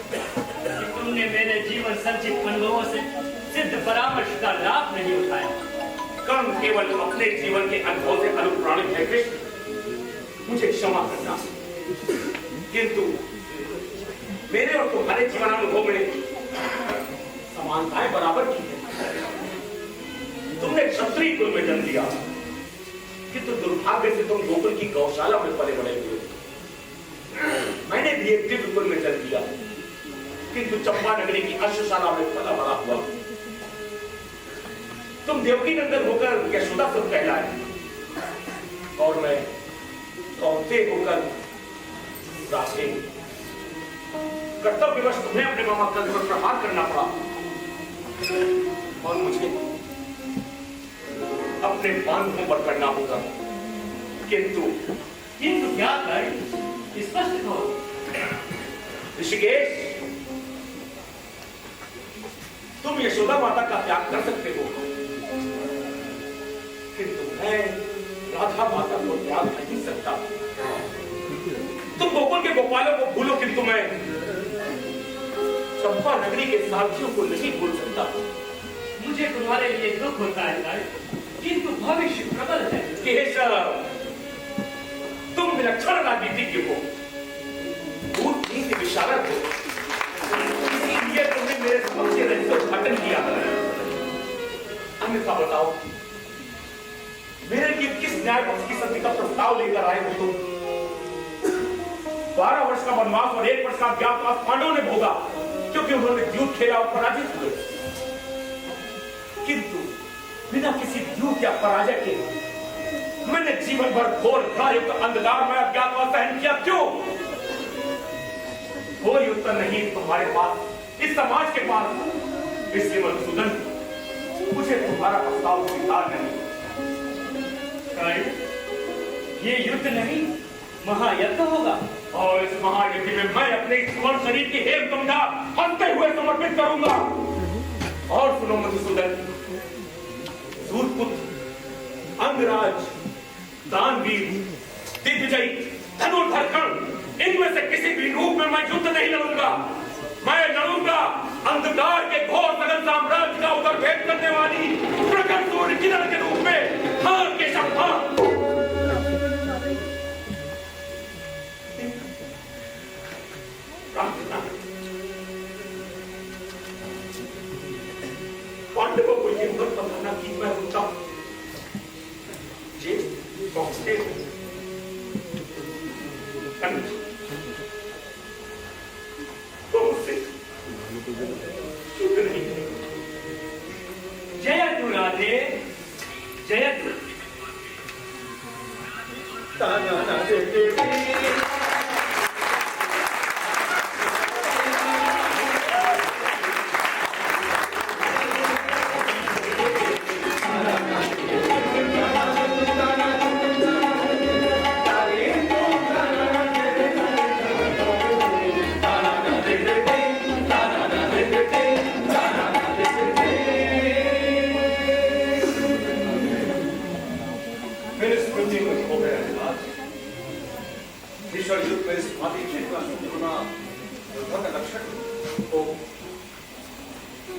कि तुमने मेरे जीवन संचित अनुभवों से सिद्ध परामर्श का लाभ नहीं उठाया। कर्म केवल अपने जीवन के अनुभव से अनुप्राणित है कृष्ण, मुझे क्षमा करना, किंतु मेरे और तुम्हारे जीवन अनुभव में समानताएं बराबर की है। तुमने क्षत्रिय कुल में जन्म लिया, किंतु दुर्भाग्य से तुम गोकुल की गौशाला में पले बड़े हुए। मैंने भी एक दिव्य कुल में जन्म लिया, किंतु चंपा नगरी की अश्वशाला में पला बड़ा हुआ। तुम देवकी नंदन होकर यशोदा सुत कहलाए और मैं कौन्तेय होकर राधे। कर्तव्यवश तुम्हें अपने मामा कंध पर प्रहार करना पड़ा और मुझे अपने बांधों पर करना होगा, किंतु क्या कर स्पष्ट हो। ऋषिकेश, तुम यशोदा माता का त्याग कर सकते हो, किंतु मैं राधा माता को त्याग नहीं सकता। तुम गोकुल के गोपालों को भूलो, किंतु मैं चंपा नगरी के साथियों को नहीं भूल सकता। मुझे तुम्हारे लिए दुख होता है, किंतु भविष्य प्रबल है। केशव, तुम विलक्षण राजनीतिज्ञ हो, कूटनीति विशारद हो, इसीलिए तुमने मेरे समक्ष रहस्य उद्घाटन किया। अन्यथा बताओ, मेरे लिए किस न्याय पक्ष की सत्य का प्रस्ताव लेकर आए हो तुम? 12 वर्ष का वनवास और 1 वर्ष का अज्ञातवास पांडवों ने भोगा, क्योंकि उन्होंने युद्ध खेला और पराजित हुए। किंतु बिना किसी युद्ध या पराजय के मैंने जीवन भर घोर युक्त अंधकार में अज्ञातवास सहन किया, क्यों? कोई उत्तर नहीं तुम्हारे पास, इस समाज के पास। इसलिए मधुसूदन, मुझे तुम्हारा प्रस्ताव स्वीकार नहीं। ये युद्ध नहीं, महायज्ञ होगा, और इस महायज्ञ में मैं अपने स्वर्ण शरीर की हेम गंगा हंसते हुए समर्पित करूंगा। और सुनो मधुसूदन, सूर्यपुत्र, अंगराज, दानवीर, दिग्विजयी, धनुर्धर कर्ण, इनमें से किसी भी रूप में मैं युद्ध नहीं लड़ूंगा। मैं लड़ूंगा अंधकार के घोर सघन साम्राज्य का उदरभेद करने वाली प्रखर सूर्य किरण के रूप में। हाँ केशव, हाँ। पांडवों को ये मत बताना कि मैं उनका जयतु राधे, जयतु।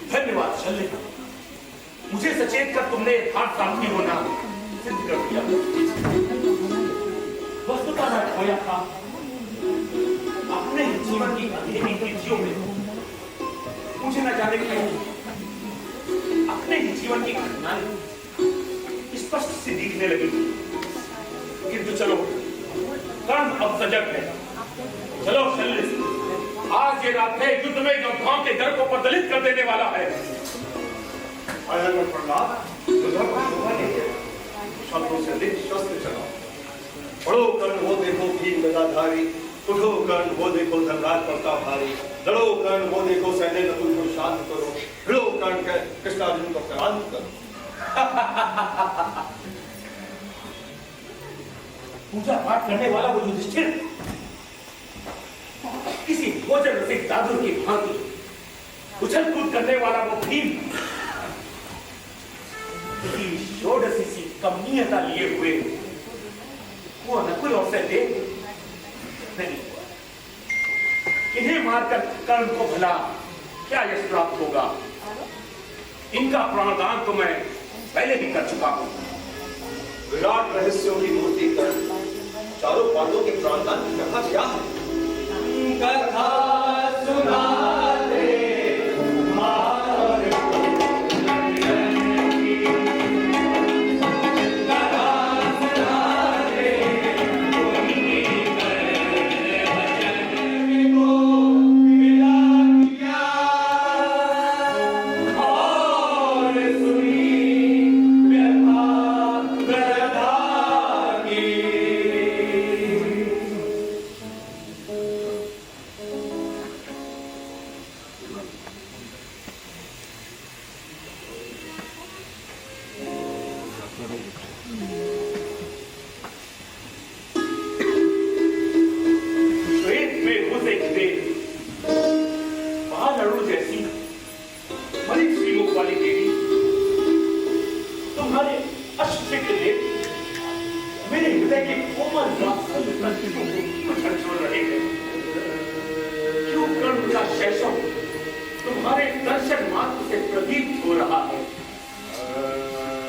धन्यवाद शल्य, मुझे सचेत कर तुमने हाथ साथी होना सिद्ध कर दिया। वस्तुतः मैं खोया था अपने जीवन की अंधेरी तिथियों में। मुझे न जाने क्यों अपने ही जीवन की घटनाएं स्पष्ट से दिखने लगी। किंतु चलो, कर्ण अब सजग है। चलो शल्य, आज ये रात है युद्ध में योद्धाओं के डर को प्रदलित कर देने वाला है। प्रहलाद, युद्ध को शोभा नहीं है, शब्दों से अधिक शस्त्र चलाओ। पढ़ो कर्ण वो देखो भीम गदाधारी, उठो कर्ण वो देखो धनराज प्रतापधारी, लड़ो कर्ण वो देखो सैन्य नकुल को शांत करो, भिड़ो कर्ण के कृष्णार्जुन को क्रांत करो। पूजा पाठ करने वाला वो युधिष्ठिर किसी भोजन रसिक दादुर की भांति उछल कूद करने वाला वो भीम षोडशी सी कमनीयता लिए हुए वो नकुल और सहदेव नहीं। इन्हें मारकर कर्ण को भला क्या यश प्राप्त होगा? इनका प्राणदान तो मैं पहले भी कर चुका हूं। विराट रहस्यों की मूर्ति कर चारों पांडवों के प्राणदान की कथा क्या है? कथा सुना दे मार तुम्हारे दर्शन मात्र से प्रदीप्त हो रहा है।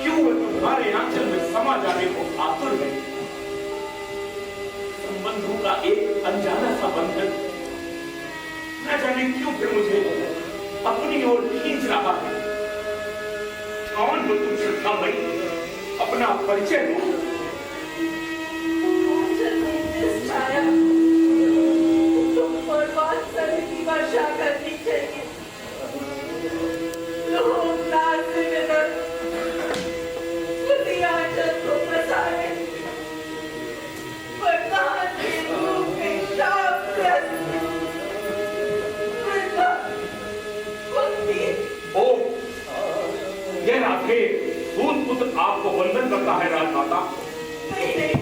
क्यों वह तुम्हारे आंचल में समा जाने को आतुर है? अनजाना सा बंधन न जाने क्यों फिर मुझे अपनी ओर खींच रहा है। कौन हो तुम श्रद्धा भाई, अपना परिचय दो। तुम पर वात्सल्य की वर्षा करनी चाहिए। लोग नाच विनर उसी आंचल को प्रसारे वरदान के रूप में शापग्रस्त वृद्धा कुंती। ओ, यह राधे सूत पुत्र आपको वंदन करता है राजमाता। नहीं नहीं,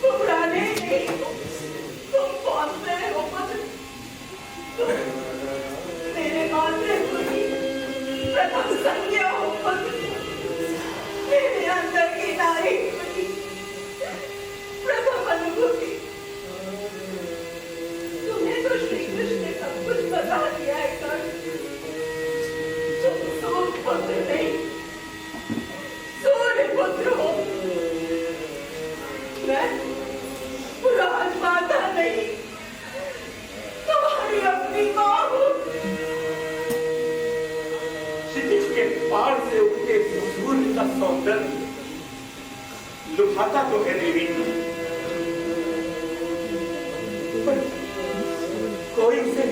घबराने नहीं। तुम कौन से हो पुत्र? तुम मेरे मातृत्व की प्रथम संज्ञा हो पुत्र। मेरे अंदर की नारीत्व की प्रथम अनुभूति। तुम्हें तो श्री कृष्ण ने सब कुछ बता दिया है सर। तुम सूत पुत्र नहीं, सूर्य पुत्र हो। मैं राजमाता नहीं, तुम्हारी अपनी माँ हूँ। क्षितिज के पार से उठते सूर्य का सौंदर्य लुभाता तो है देवी, पर कोई उसे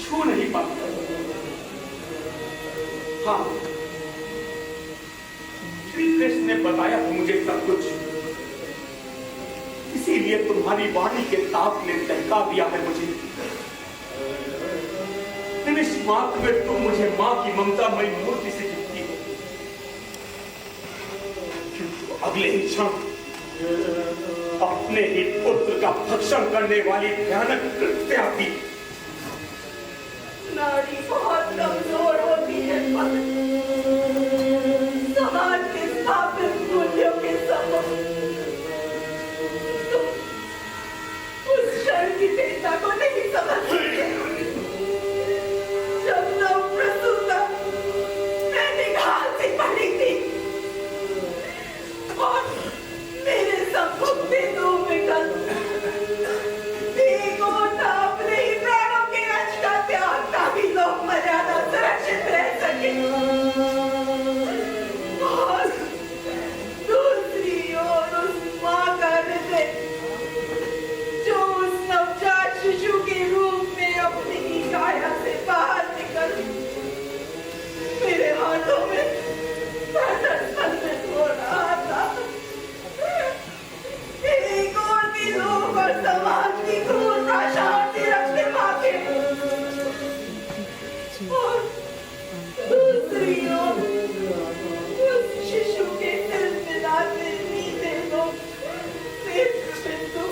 छू नहीं पाता। हाँ, श्री कृष्ण ने बताया था मुझे सब कुछ, इसीलिए तुम्हारी वाणी के ताप ने दहका दिया है मुझे। निमिष मात्र में तुम मुझे मां की ममतामयी मूर्ति से दिखती हो, किंतु अगले ही क्षण अपने ही पुत्र का भक्षण करने वाली भयानक कृत्या की। नारी बहुत कमजोर होती है समाज के स्थापित मूल्यों के समूह। तुम उस क्षण की चिंता को नहीं समझ सकते जब नव प्रसूता मैं निगाह से पड़ी थी और मेरे सम्मुख से दो विकल्प, एक होता अपने ही प्राणों के अंश का त्याग ताकि लोग मर्यादा सुरक्षित रह सके, और दूसरी ओर उस माँ का हृदय जो उस नवजात शिशु के रूप में अपनी ही काया से बाहर निकल मेरे हाथों में हो रहा था। एक और भी लोग और समाज की क्रूर अशांति रखते मांगे, और दूसरी ओर उस शिशु के दिल मिलाते नीले लोग नेत्र बिंदु।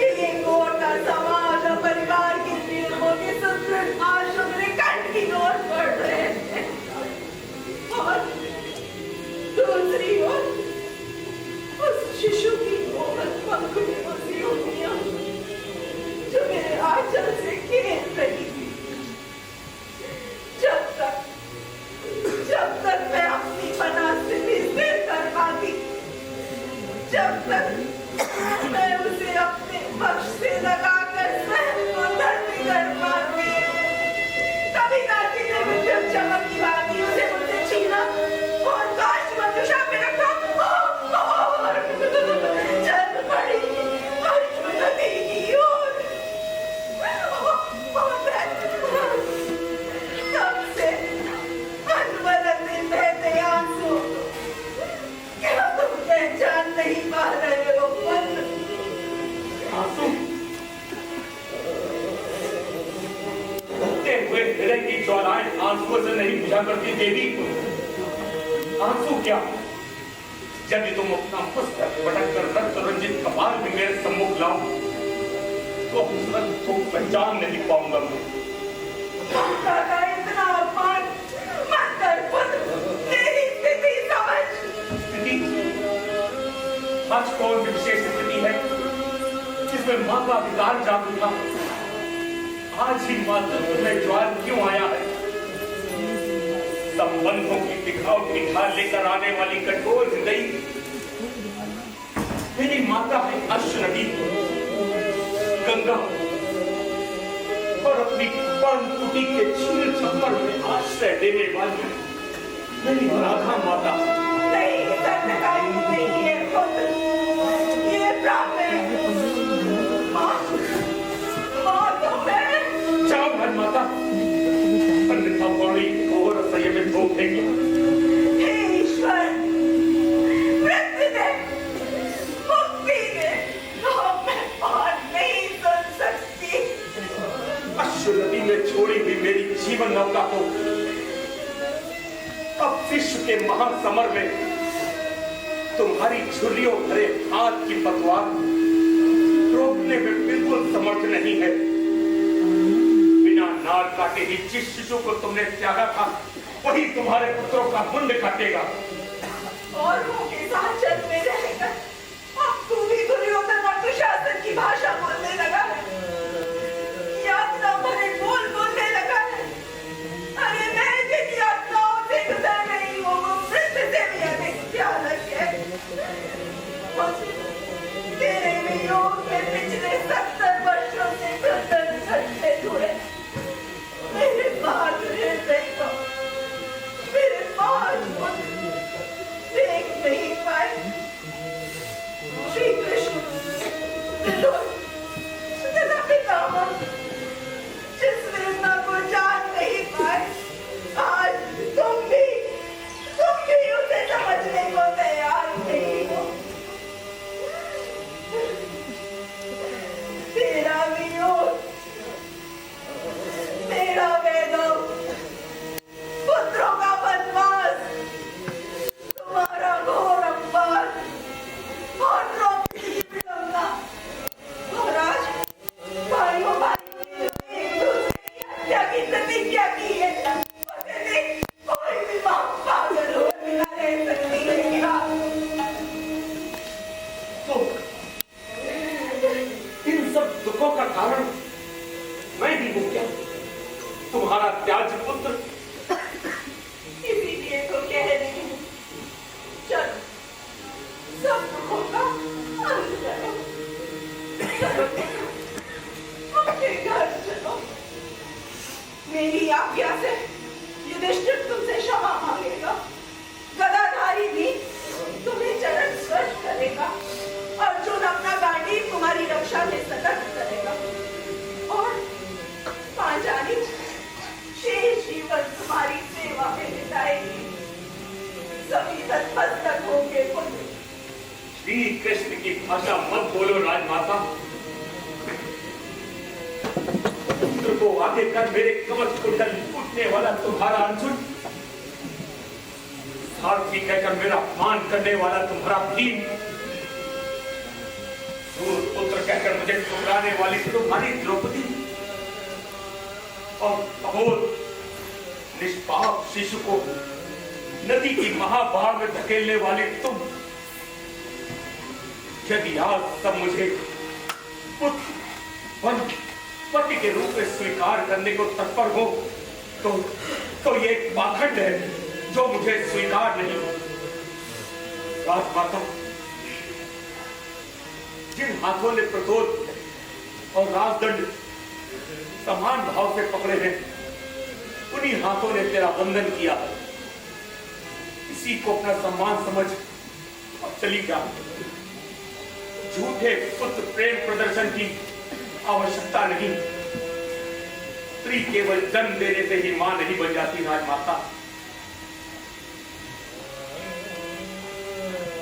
ये गोटा समाज और परिवार की पीड़ों के सुदृढ़ आश्रम निकट की ओर बढ़ रहे हैं, और दूसरी ओर उस शिशु की कोमल पंखुड़ियों सी उंगलियां जो मेरे आंचल से खेल रही थी। जब तक मैं अपनी मनस्थिति स्थिर कर पाती, जब तक मैं उसे अपने पक्ष से लगाकर स्वयं को धरती कर पाती, तभी नाची ने विद्युत चमक की भांति उसे मुझसे छीना और काश मंजुषा में रखा और चल पड़ी अर्जुन नदी की ओर। तब से अनवरत बहते आंसू, क्या तुम पहचान नहीं पा रहे हो पुत्र? आंसू बहते हुए हृदय की ज्वालाएं आंसुओं से नहीं बुझा करती देवी। आंसू क्या, यदि तुम अपना पुस्तक पटक कर रक्त रंजित कपाल में मेरे सम्मुख लाओ तो पुस्तक को पहचान नहीं पाऊंगा मैं। ममता का इतना अपमान मत कर पुत्र, मेरी स्थिति समझ। स्थिति आज कौन सी विशेष स्थिति है जिसमें मां का अधिकार जाग उठा? आज ही मातृत्व में ज्वार क्यों आया है? संबंधों की दिखाव निखार लेकर आने वाली कठोर जिंदगी मेरी माता है अश्व नदी गंगा और अपनी पर्णकुटी के छील छप्पर में आश्रय देने वाली मेरी राधा माता। नहीं सत्यकाई नहीं है पुत्र, ये ब्राह्मण माँ तो है। जाओ घर माता, अन्यथा बड़ी और संयमित हो देगी। हे ईश्वर, मृत्यु दे, मुक्ति दे, मैं बात नहीं सुन सकती। अश्व नदी में छोड़ी हुई मेरी जीवन नौका को अब विश्व के महासमर में तुम्हारी झुर्रियों भरे हाथ की पतवार रोकने में बिल्कुल समर्थ नहीं है। बिना नार काटे ही जिस शिशु को तुमने त्यागा था वही तुम्हारे पुत्रों का मुंड काटेगा। और वो के साथ जन्म में रहेगा। अब तू भी दुर्योधन और दुशासन की भाषा बोलने लगा है, यातना भरे बोल बोलने लगा है। अरे मैं जिन यातनाओं से गुजर रही हूँ वो मृत्यु से भी अधिक भयानक है। तेरे वियोग में पिछले 70 वर्षों से क्रंदन करते हुए मेरे बहादुर हृदय को मेरे 5 पुत्र देख नहीं पाए। श्री कृष्ण तथा पितामह जिस वेदना को जान नहीं पाए, आज तुम भी उसे समझने को तैयार नहीं हो। तेरा वियोग, तेरा वेदों, पुत्रों का वनवास, तुम्हारा घोर अपमान और द्रौपदी की विडंबना, और आज भाइयों भाइयों ने एक दूसरे की हत्या की प्रतिज्ञा की है। उसे देख कोई भी मां पागल हुए बिना रह सकती है क्या? तो इन सब दुखों का कारण मैं ही हूं क्या? तुम्हारा त्याज्य पुत्र? इसीलिए तो कह रही हूँ, चल सब दुखों का अंत करो, अपने घर चलो। मेरी आज्ञा से युधिष्ठिर तुमसे क्षमा मांगेगा, गदाधारी भी तुम्हें चरण स्पर्श करेगा, अर्जुन अपना गांडीव तुम्हारी रक्षा में सतर्क करेगा, और पांचाली शेष जीवन तुम्हारी सेवा में बिताएगी। सभी तत्मस्तक होंगे पुत्र। श्री कृष्ण की भाषा मत बोलो राजमाता। पुत्र को आगे कर मेरे कवच कुंडल टूटने वाला तुम्हारा अर्जुन, सारथी कहकर मेरा अपमान करने वाला तुम्हारा भीम, सूर पुत्र कहकर मुझे ठुकराने वाली तुम्हारी द्रौपदी, और अबोध निष्पाप शिशु को नदी की महाबाढ़ में धकेलने वाले तुम। यदि आज सब मुझे पुत्र पति के रूप में स्वीकार करने को तत्पर हो तो ये एक पाखंड है जो मुझे स्वीकार नहीं। राजमाता, जिन हाथों ने प्रतोद और राजदंड समान भाव से पकड़े हैं, उन्हीं हाथों ने तेरा वंदन किया। इसी को अपना सम्मान समझ अब चली जा। झूठे पुत्र प्रेम प्रदर्शन की आवश्यकता नहीं। स्त्री केवल जन्म देने से ही मां नहीं बन जाती राजमाता।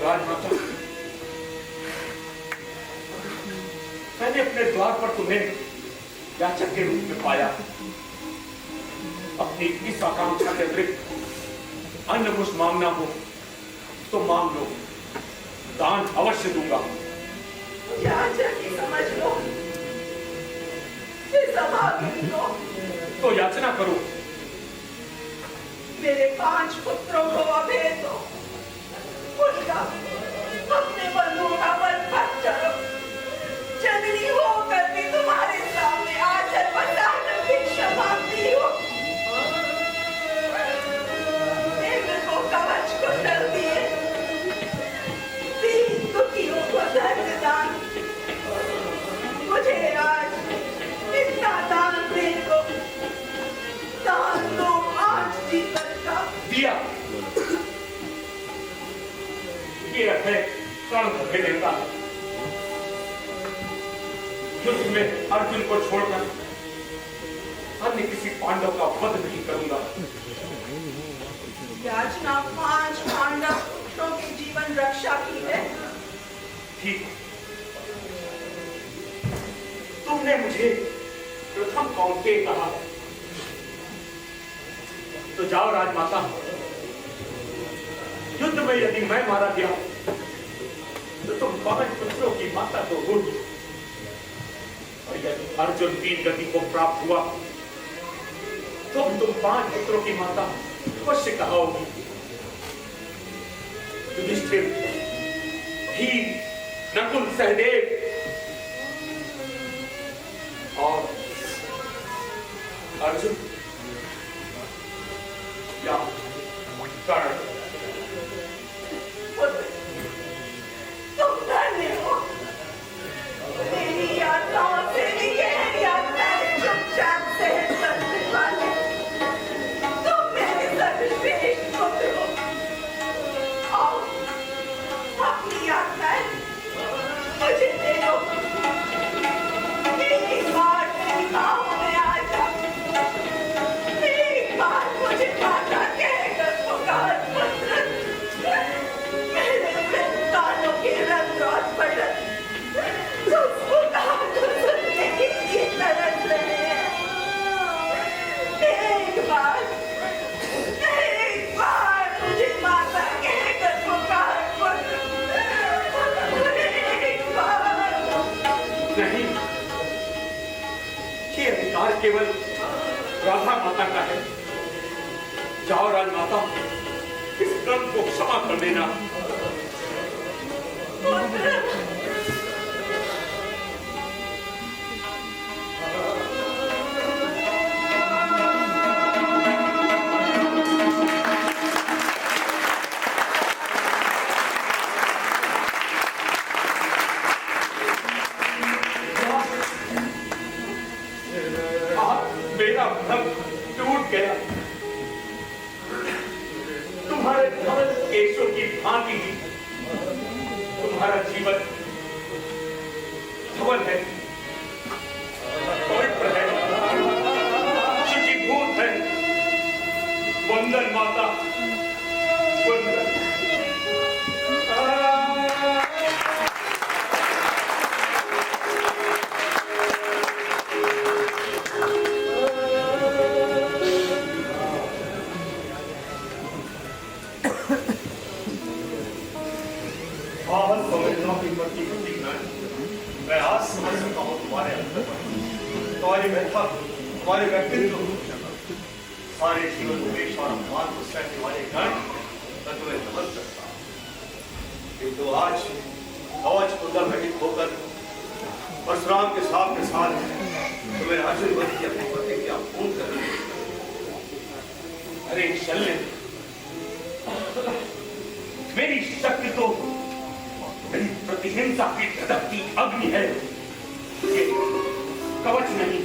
राजमाता, मैंने अपने द्वार पर तुम्हें याचक के रूप में पाया। अपनी इस आकांक्षा के अतिरिक्त अन्य कुछ मांगना हो तो मांग लो, दान अवश्य दूंगा। याचक ही समझ लो, इस अभागी को तो याचना करो। मेरे 5 पुत्रों को अभय दो, उनका अपने बंधुओं का वध मत चलो। जननी होकर भी तुम्हारे सामने आचर बचाकर भिक्षा मांगती हो। इंद्र को कवच कुंडल दिए, 3 दुखियों को दे देता है। युद्ध में अर्जुन को छोड़कर अन्य किसी पांडव का वध नहीं करूंगा। याचना 5 पांडवों की जीवन रक्षा की है। ठीक, तुमने मुझे प्रथम कौंते कहा, तो जाओ राजमाता, युद्ध में यदि मैं मारा गया तो तुम 5 पुत्रों की माता तो होगी, और यदि अर्जुन वीर गति को प्राप्त हुआ तो तुम 5 पुत्रों की माता अवश्य कहोगी। युधिष्ठिर, भीम, नकुल, सहदेव और अर्जुन या कर्ण। तुम धन्य हो। मेरी यात्राओं से भी गहरी यात्राएं चुपचाप सहन करने वाले तुम मेरे सर्वश्रेष्ठ पुत्र हो। आओ, अपनी यात्राएं मुझे दे दो। एक बार मेरी बाहों में आ जा। एक बार मुझे माता कहकर पुकार पुत्र। मेरे कानों के रंग और बटन उस पुकार को सुनने के लिए तरस रहे हैं। एक बार मुझे माता कहकर पुकार पुत्र। एक बार। नहीं, ये अधिकार केवल राधा माता का है। जाओ राजमाता, इस क्रम को क्षमा कर देना। पुत्र, मेरा भ्रम टूट गया। तुम्हारे धवल केशों की भांति ही तुम्हारा जीवन धवल है, पवित्र है, शुचिभूत है। वंदन माता, वंदन। मैं आज समझ सकता हूँ तुम्हारे अंदर तुम्हारी व्यथा, तुम्हारे व्यक्तित्व, सारे जीवन उपेक्षा और अपमान को सहने वाले गण मैं तुम्हें नमन करता हूँ। किंतु आज पुनः रहित होकर परशुराम के साथ तुम्हें अर्जुन वध की अपनी प्रतिज्ञा पूर्ण करनी। अरे शल्य, मेरी शक्ति तो मेरी प्रतिहिंसा की धधकती अग्नि है, ये कवच नहीं।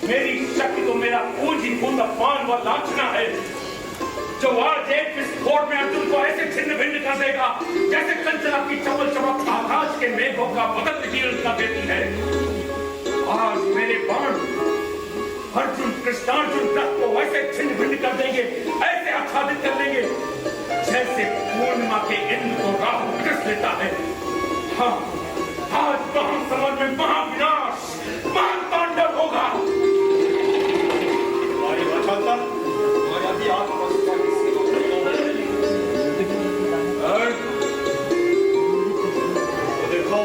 मेरी शक्ति तो मेरा पूंजीभूत अपमान व लांछना है, जो आज एक विस्फोट में अर्जुन को ऐसे छिन्न भिन्न कर देगा जैसे कंचना की चमक चमक आकाश के मेघों का बदल जीर्ण कर देती है। आज मेरे बाण अर्जुन कृष्णार्जुन रथ को ऐसे छिन्न भिन्न कर देंगे, ऐसे आच्छादित कर देंगे जैसे पूर्णिमा के इंद्र को राहु ग्रस लेता है। हाँ, आज महासमर में महाविनाश, महातांडव होगा। तुम्हारी वचनता, तुम्हारी अति आत्मविश्वास की सीमा तो देखो,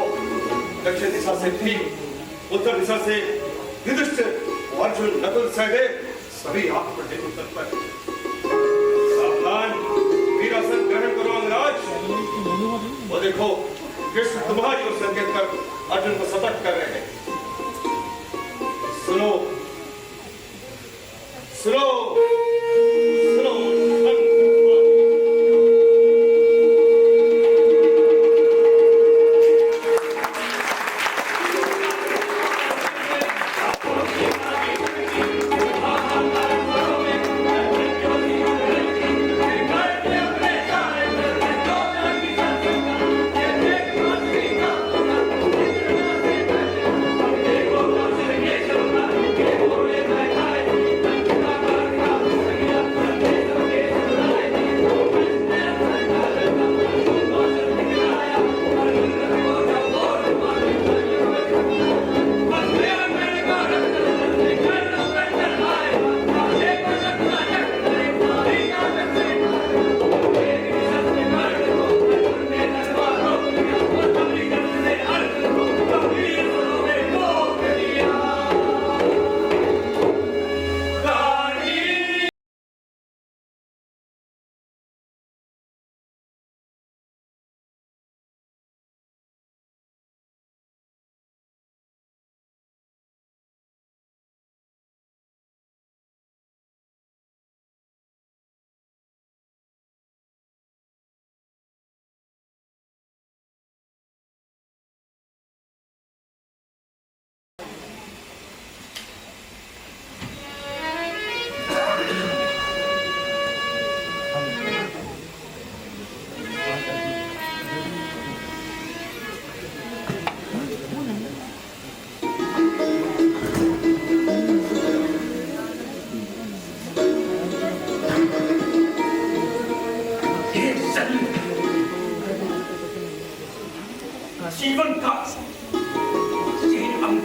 दक्षिण दिशा से भीम, उत्तर दिशा से युधिष्ठिर, अर्जुन, नकुल, सहदेव सभी आप पर देखो तत्पर। सावधान, वीरासन ग्रहण करो अंगराज। वो देखो, कृष्ण तुम्हारी ओर संकेत कर अर्जुन को सतर्क कर रहे हैं। सुनो, सुनो, सुनो।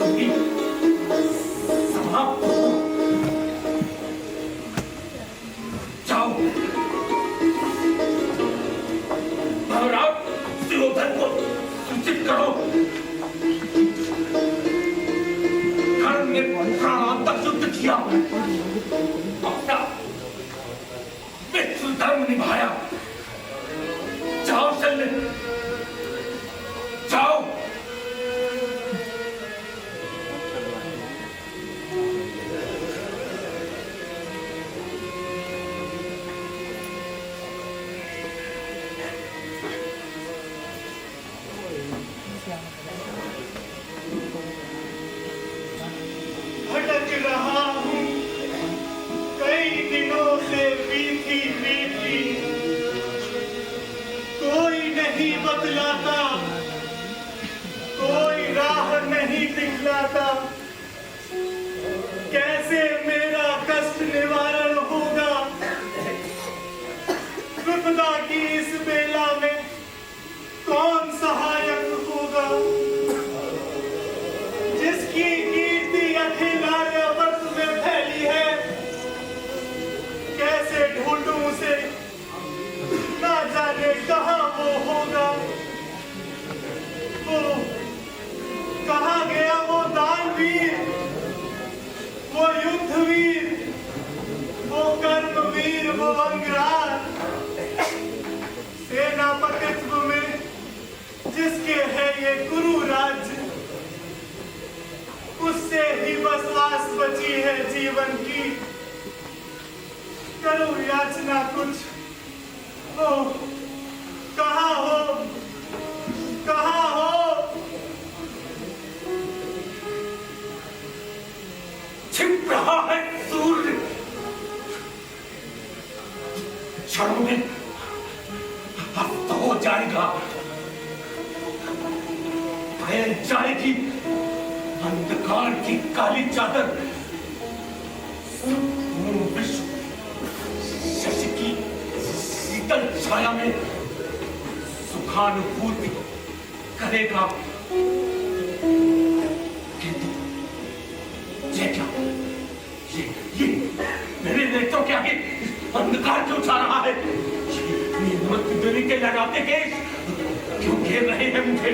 भी समाप्त हो। जाओ और आप दुर्योधन को सूचित करो, कर्ण ने प्राणांतक युद्ध किया, अपना विश्व धर्म निभाया। जाओ शल्य, जाओ। भटक रहा हूँ कई दिनों से बीती बीती, कोई नहीं बतलाता, कोई राह नहीं दिखलाता। कैसे मेरा कष्ट निवारण होगा? विपदा की इस बेला में कौन सहायक होगा? जिसकी कीर्ति अखिल आर्यावर्त में फैली है, कैसे ढूंढूं उसे? ना जाने कहां वो होगा। वो कहां गया वो दानवीर, वो युद्धवीर, वो कर्मवीर, वो अंगराज, सेनापतित्व में जिसके है ये कुरु राज्य, उससे ही बस आस बची है जीवन की। करो याचना कुछ, ओ कहाँ हो, कहाँ हो? छिप रहा है सूर्य, क्षणों में अस्त हो जाएगा, फैल जाएगी अंधकार की काली चादर। संपूर्ण विश्व शशि की शीतल छाया में सुखानुभूति करेगा। किंतु ये क्या, ये मेरे नेत्रों के आगे अंधकार क्यों छा रहा है? ये मृत्यु देने के लगाते केस क्यों घेर रहे हैं मुझे?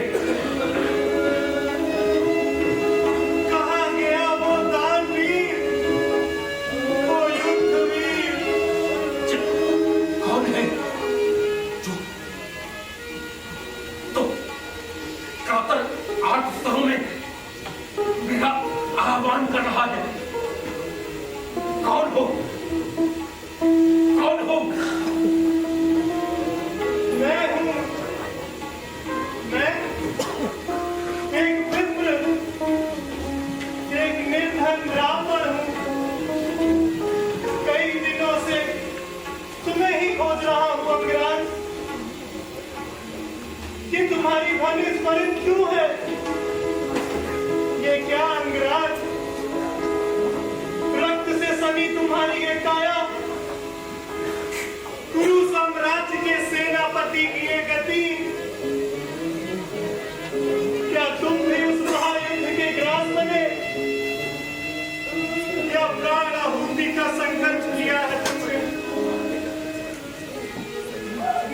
आह्वान कर रहा है। कौन हो? कौन हो? मैं हूँ, मैं एक विप्र, एक निर्धन ब्राह्मण हूँ। कई दिनों से तुम्हें ही खोज रहा हूँ अंगराज, कि तुम्हारी ध्वनि स्मरित क्यों है? ये क्या अंगराज, रक्त से सनी तुम्हारी ये काया, कुरु साम्राज्य के सेनापति की ये गति, क्या तुम भी उस महायुद्ध के ग्रास बने? या प्राण आहुति का संकल्प लिया है तुमने?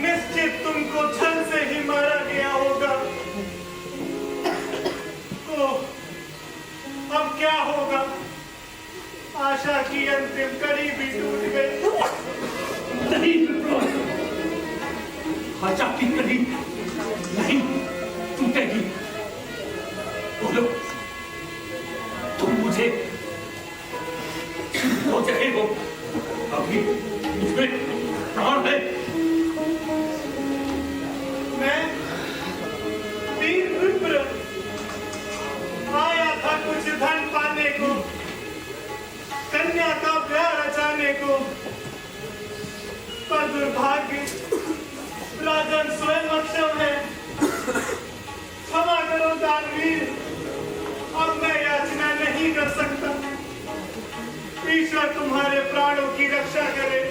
निश्चित तुमको छल से ही मारा गया होगा। तो अब क्या होगा? आशा की अंतिम कड़ी भी टूट गई। नहीं विप्रो, आशा की कड़ी नहीं टूटेगी। बोलो, तुम मुझे सोच रहे हो अभी मुझमें प्राण है? मैं वीर विप्र आया था कुछ धन पाने को, कन्या का ब्याह रचाने को, पर दुर्भाग्य राजन स्वयं अक्षम है। क्षमा करो दानवीर, अब मैं याचना नहीं कर सकता। ईश्वर तुम्हारे प्राणों की रक्षा करे,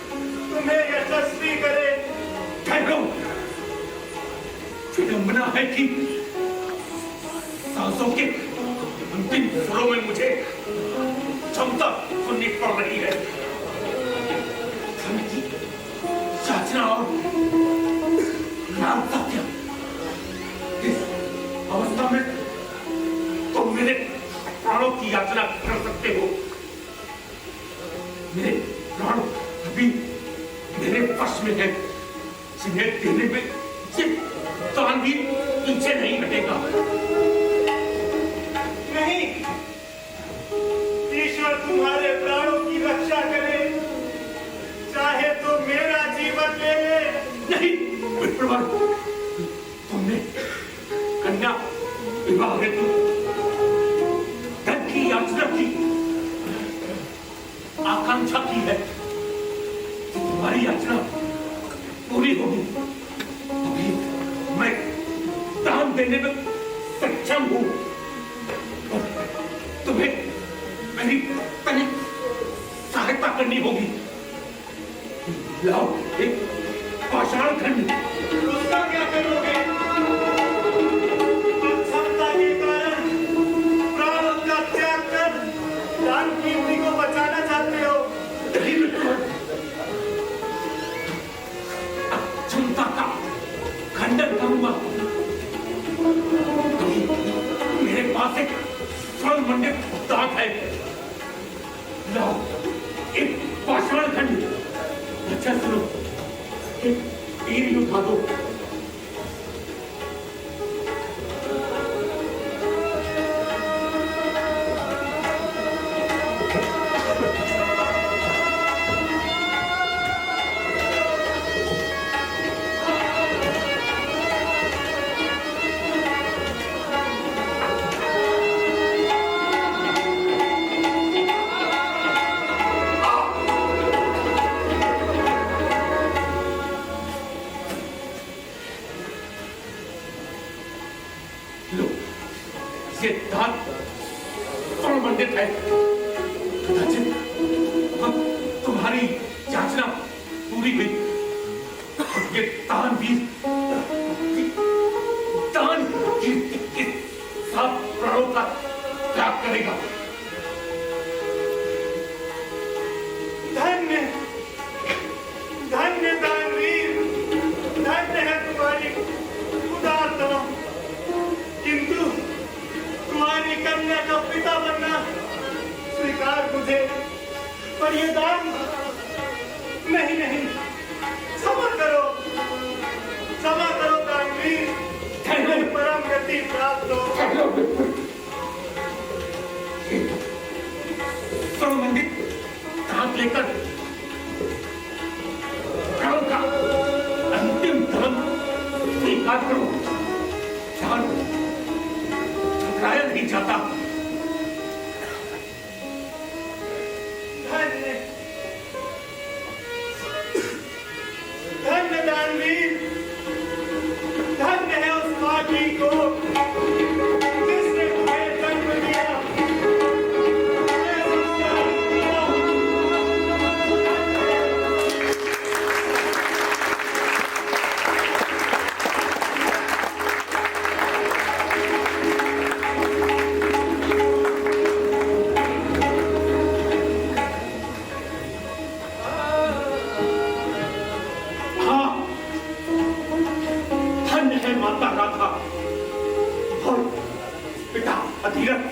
तुम्हें यशस्वी करे। ठहरो, विडंबना है कि सांसों के अंतिम सुरों में मुझे क्षमता सुननी पड़ रही है। धन की याचना और नाम सत्य, इस अवस्था में तुम मेरे प्राणों की याचना कर सकते हो। मेरे प्राण अभी मेरे वश में है, जिन्हें देने में ये दान भी पीछे नहीं हटेगा। नहीं, ईश्वर तुम्हारे प्राणों की रक्षा करे, चाहे तो मेरा जीवन ले ले। नहीं विप्रवर, तुमने कन्या विवाह हेतु धन की याचना की आकांक्षा की है। तुम्हारी याचना पूरी होगी तभी मैं दान देने में सक्षम हूं। तुम्हें मेरी तनिक सहायता करनी होगी। लाओ एक पाषाण खंड। उसका क्या करोगे? क्षमता के कारण प्राणों का त्याग कर दान कीर्ति को बचाना चाहते हो। नहीं विक्रम, क्षमता का खंडन करूंगा। मेरे पास एक स्वर्ण मंडित दांत है। लाओ एक पाषाण खंड। अच्छा सुनो, एक तीर ही उठा दो। लो, ये दांत स्वर्ण मंडित है। कदाचित अब तुम्हारी याचना पूरी हुई। ये दान भी दान कीर्ति के साथ प्राणों का त्याग करेगा। धन्य धन्य दानवीर, धन्य है तुम्हारी उदारता। किंतु तुम्हारी कन्या का पिता बनना स्वीकार मुझे, पर ये दान नहीं नहीं, क्षमा करो दानवीर, तुम्हें परम गति प्राप्त हो। स्वर्ण मंडित दांत लेकर प्राणों का अंतिम धर्म स्वीकार करो। ध्यान ठुकराया नहीं जाता। धन्य धन्य दानवीर, धन्य है उस माटी को जिसने तुम्हें जन्म दिया, तुम्हें संस्कार दिया। हाँ, धन्य है माता राधा और पिता अधीरथ।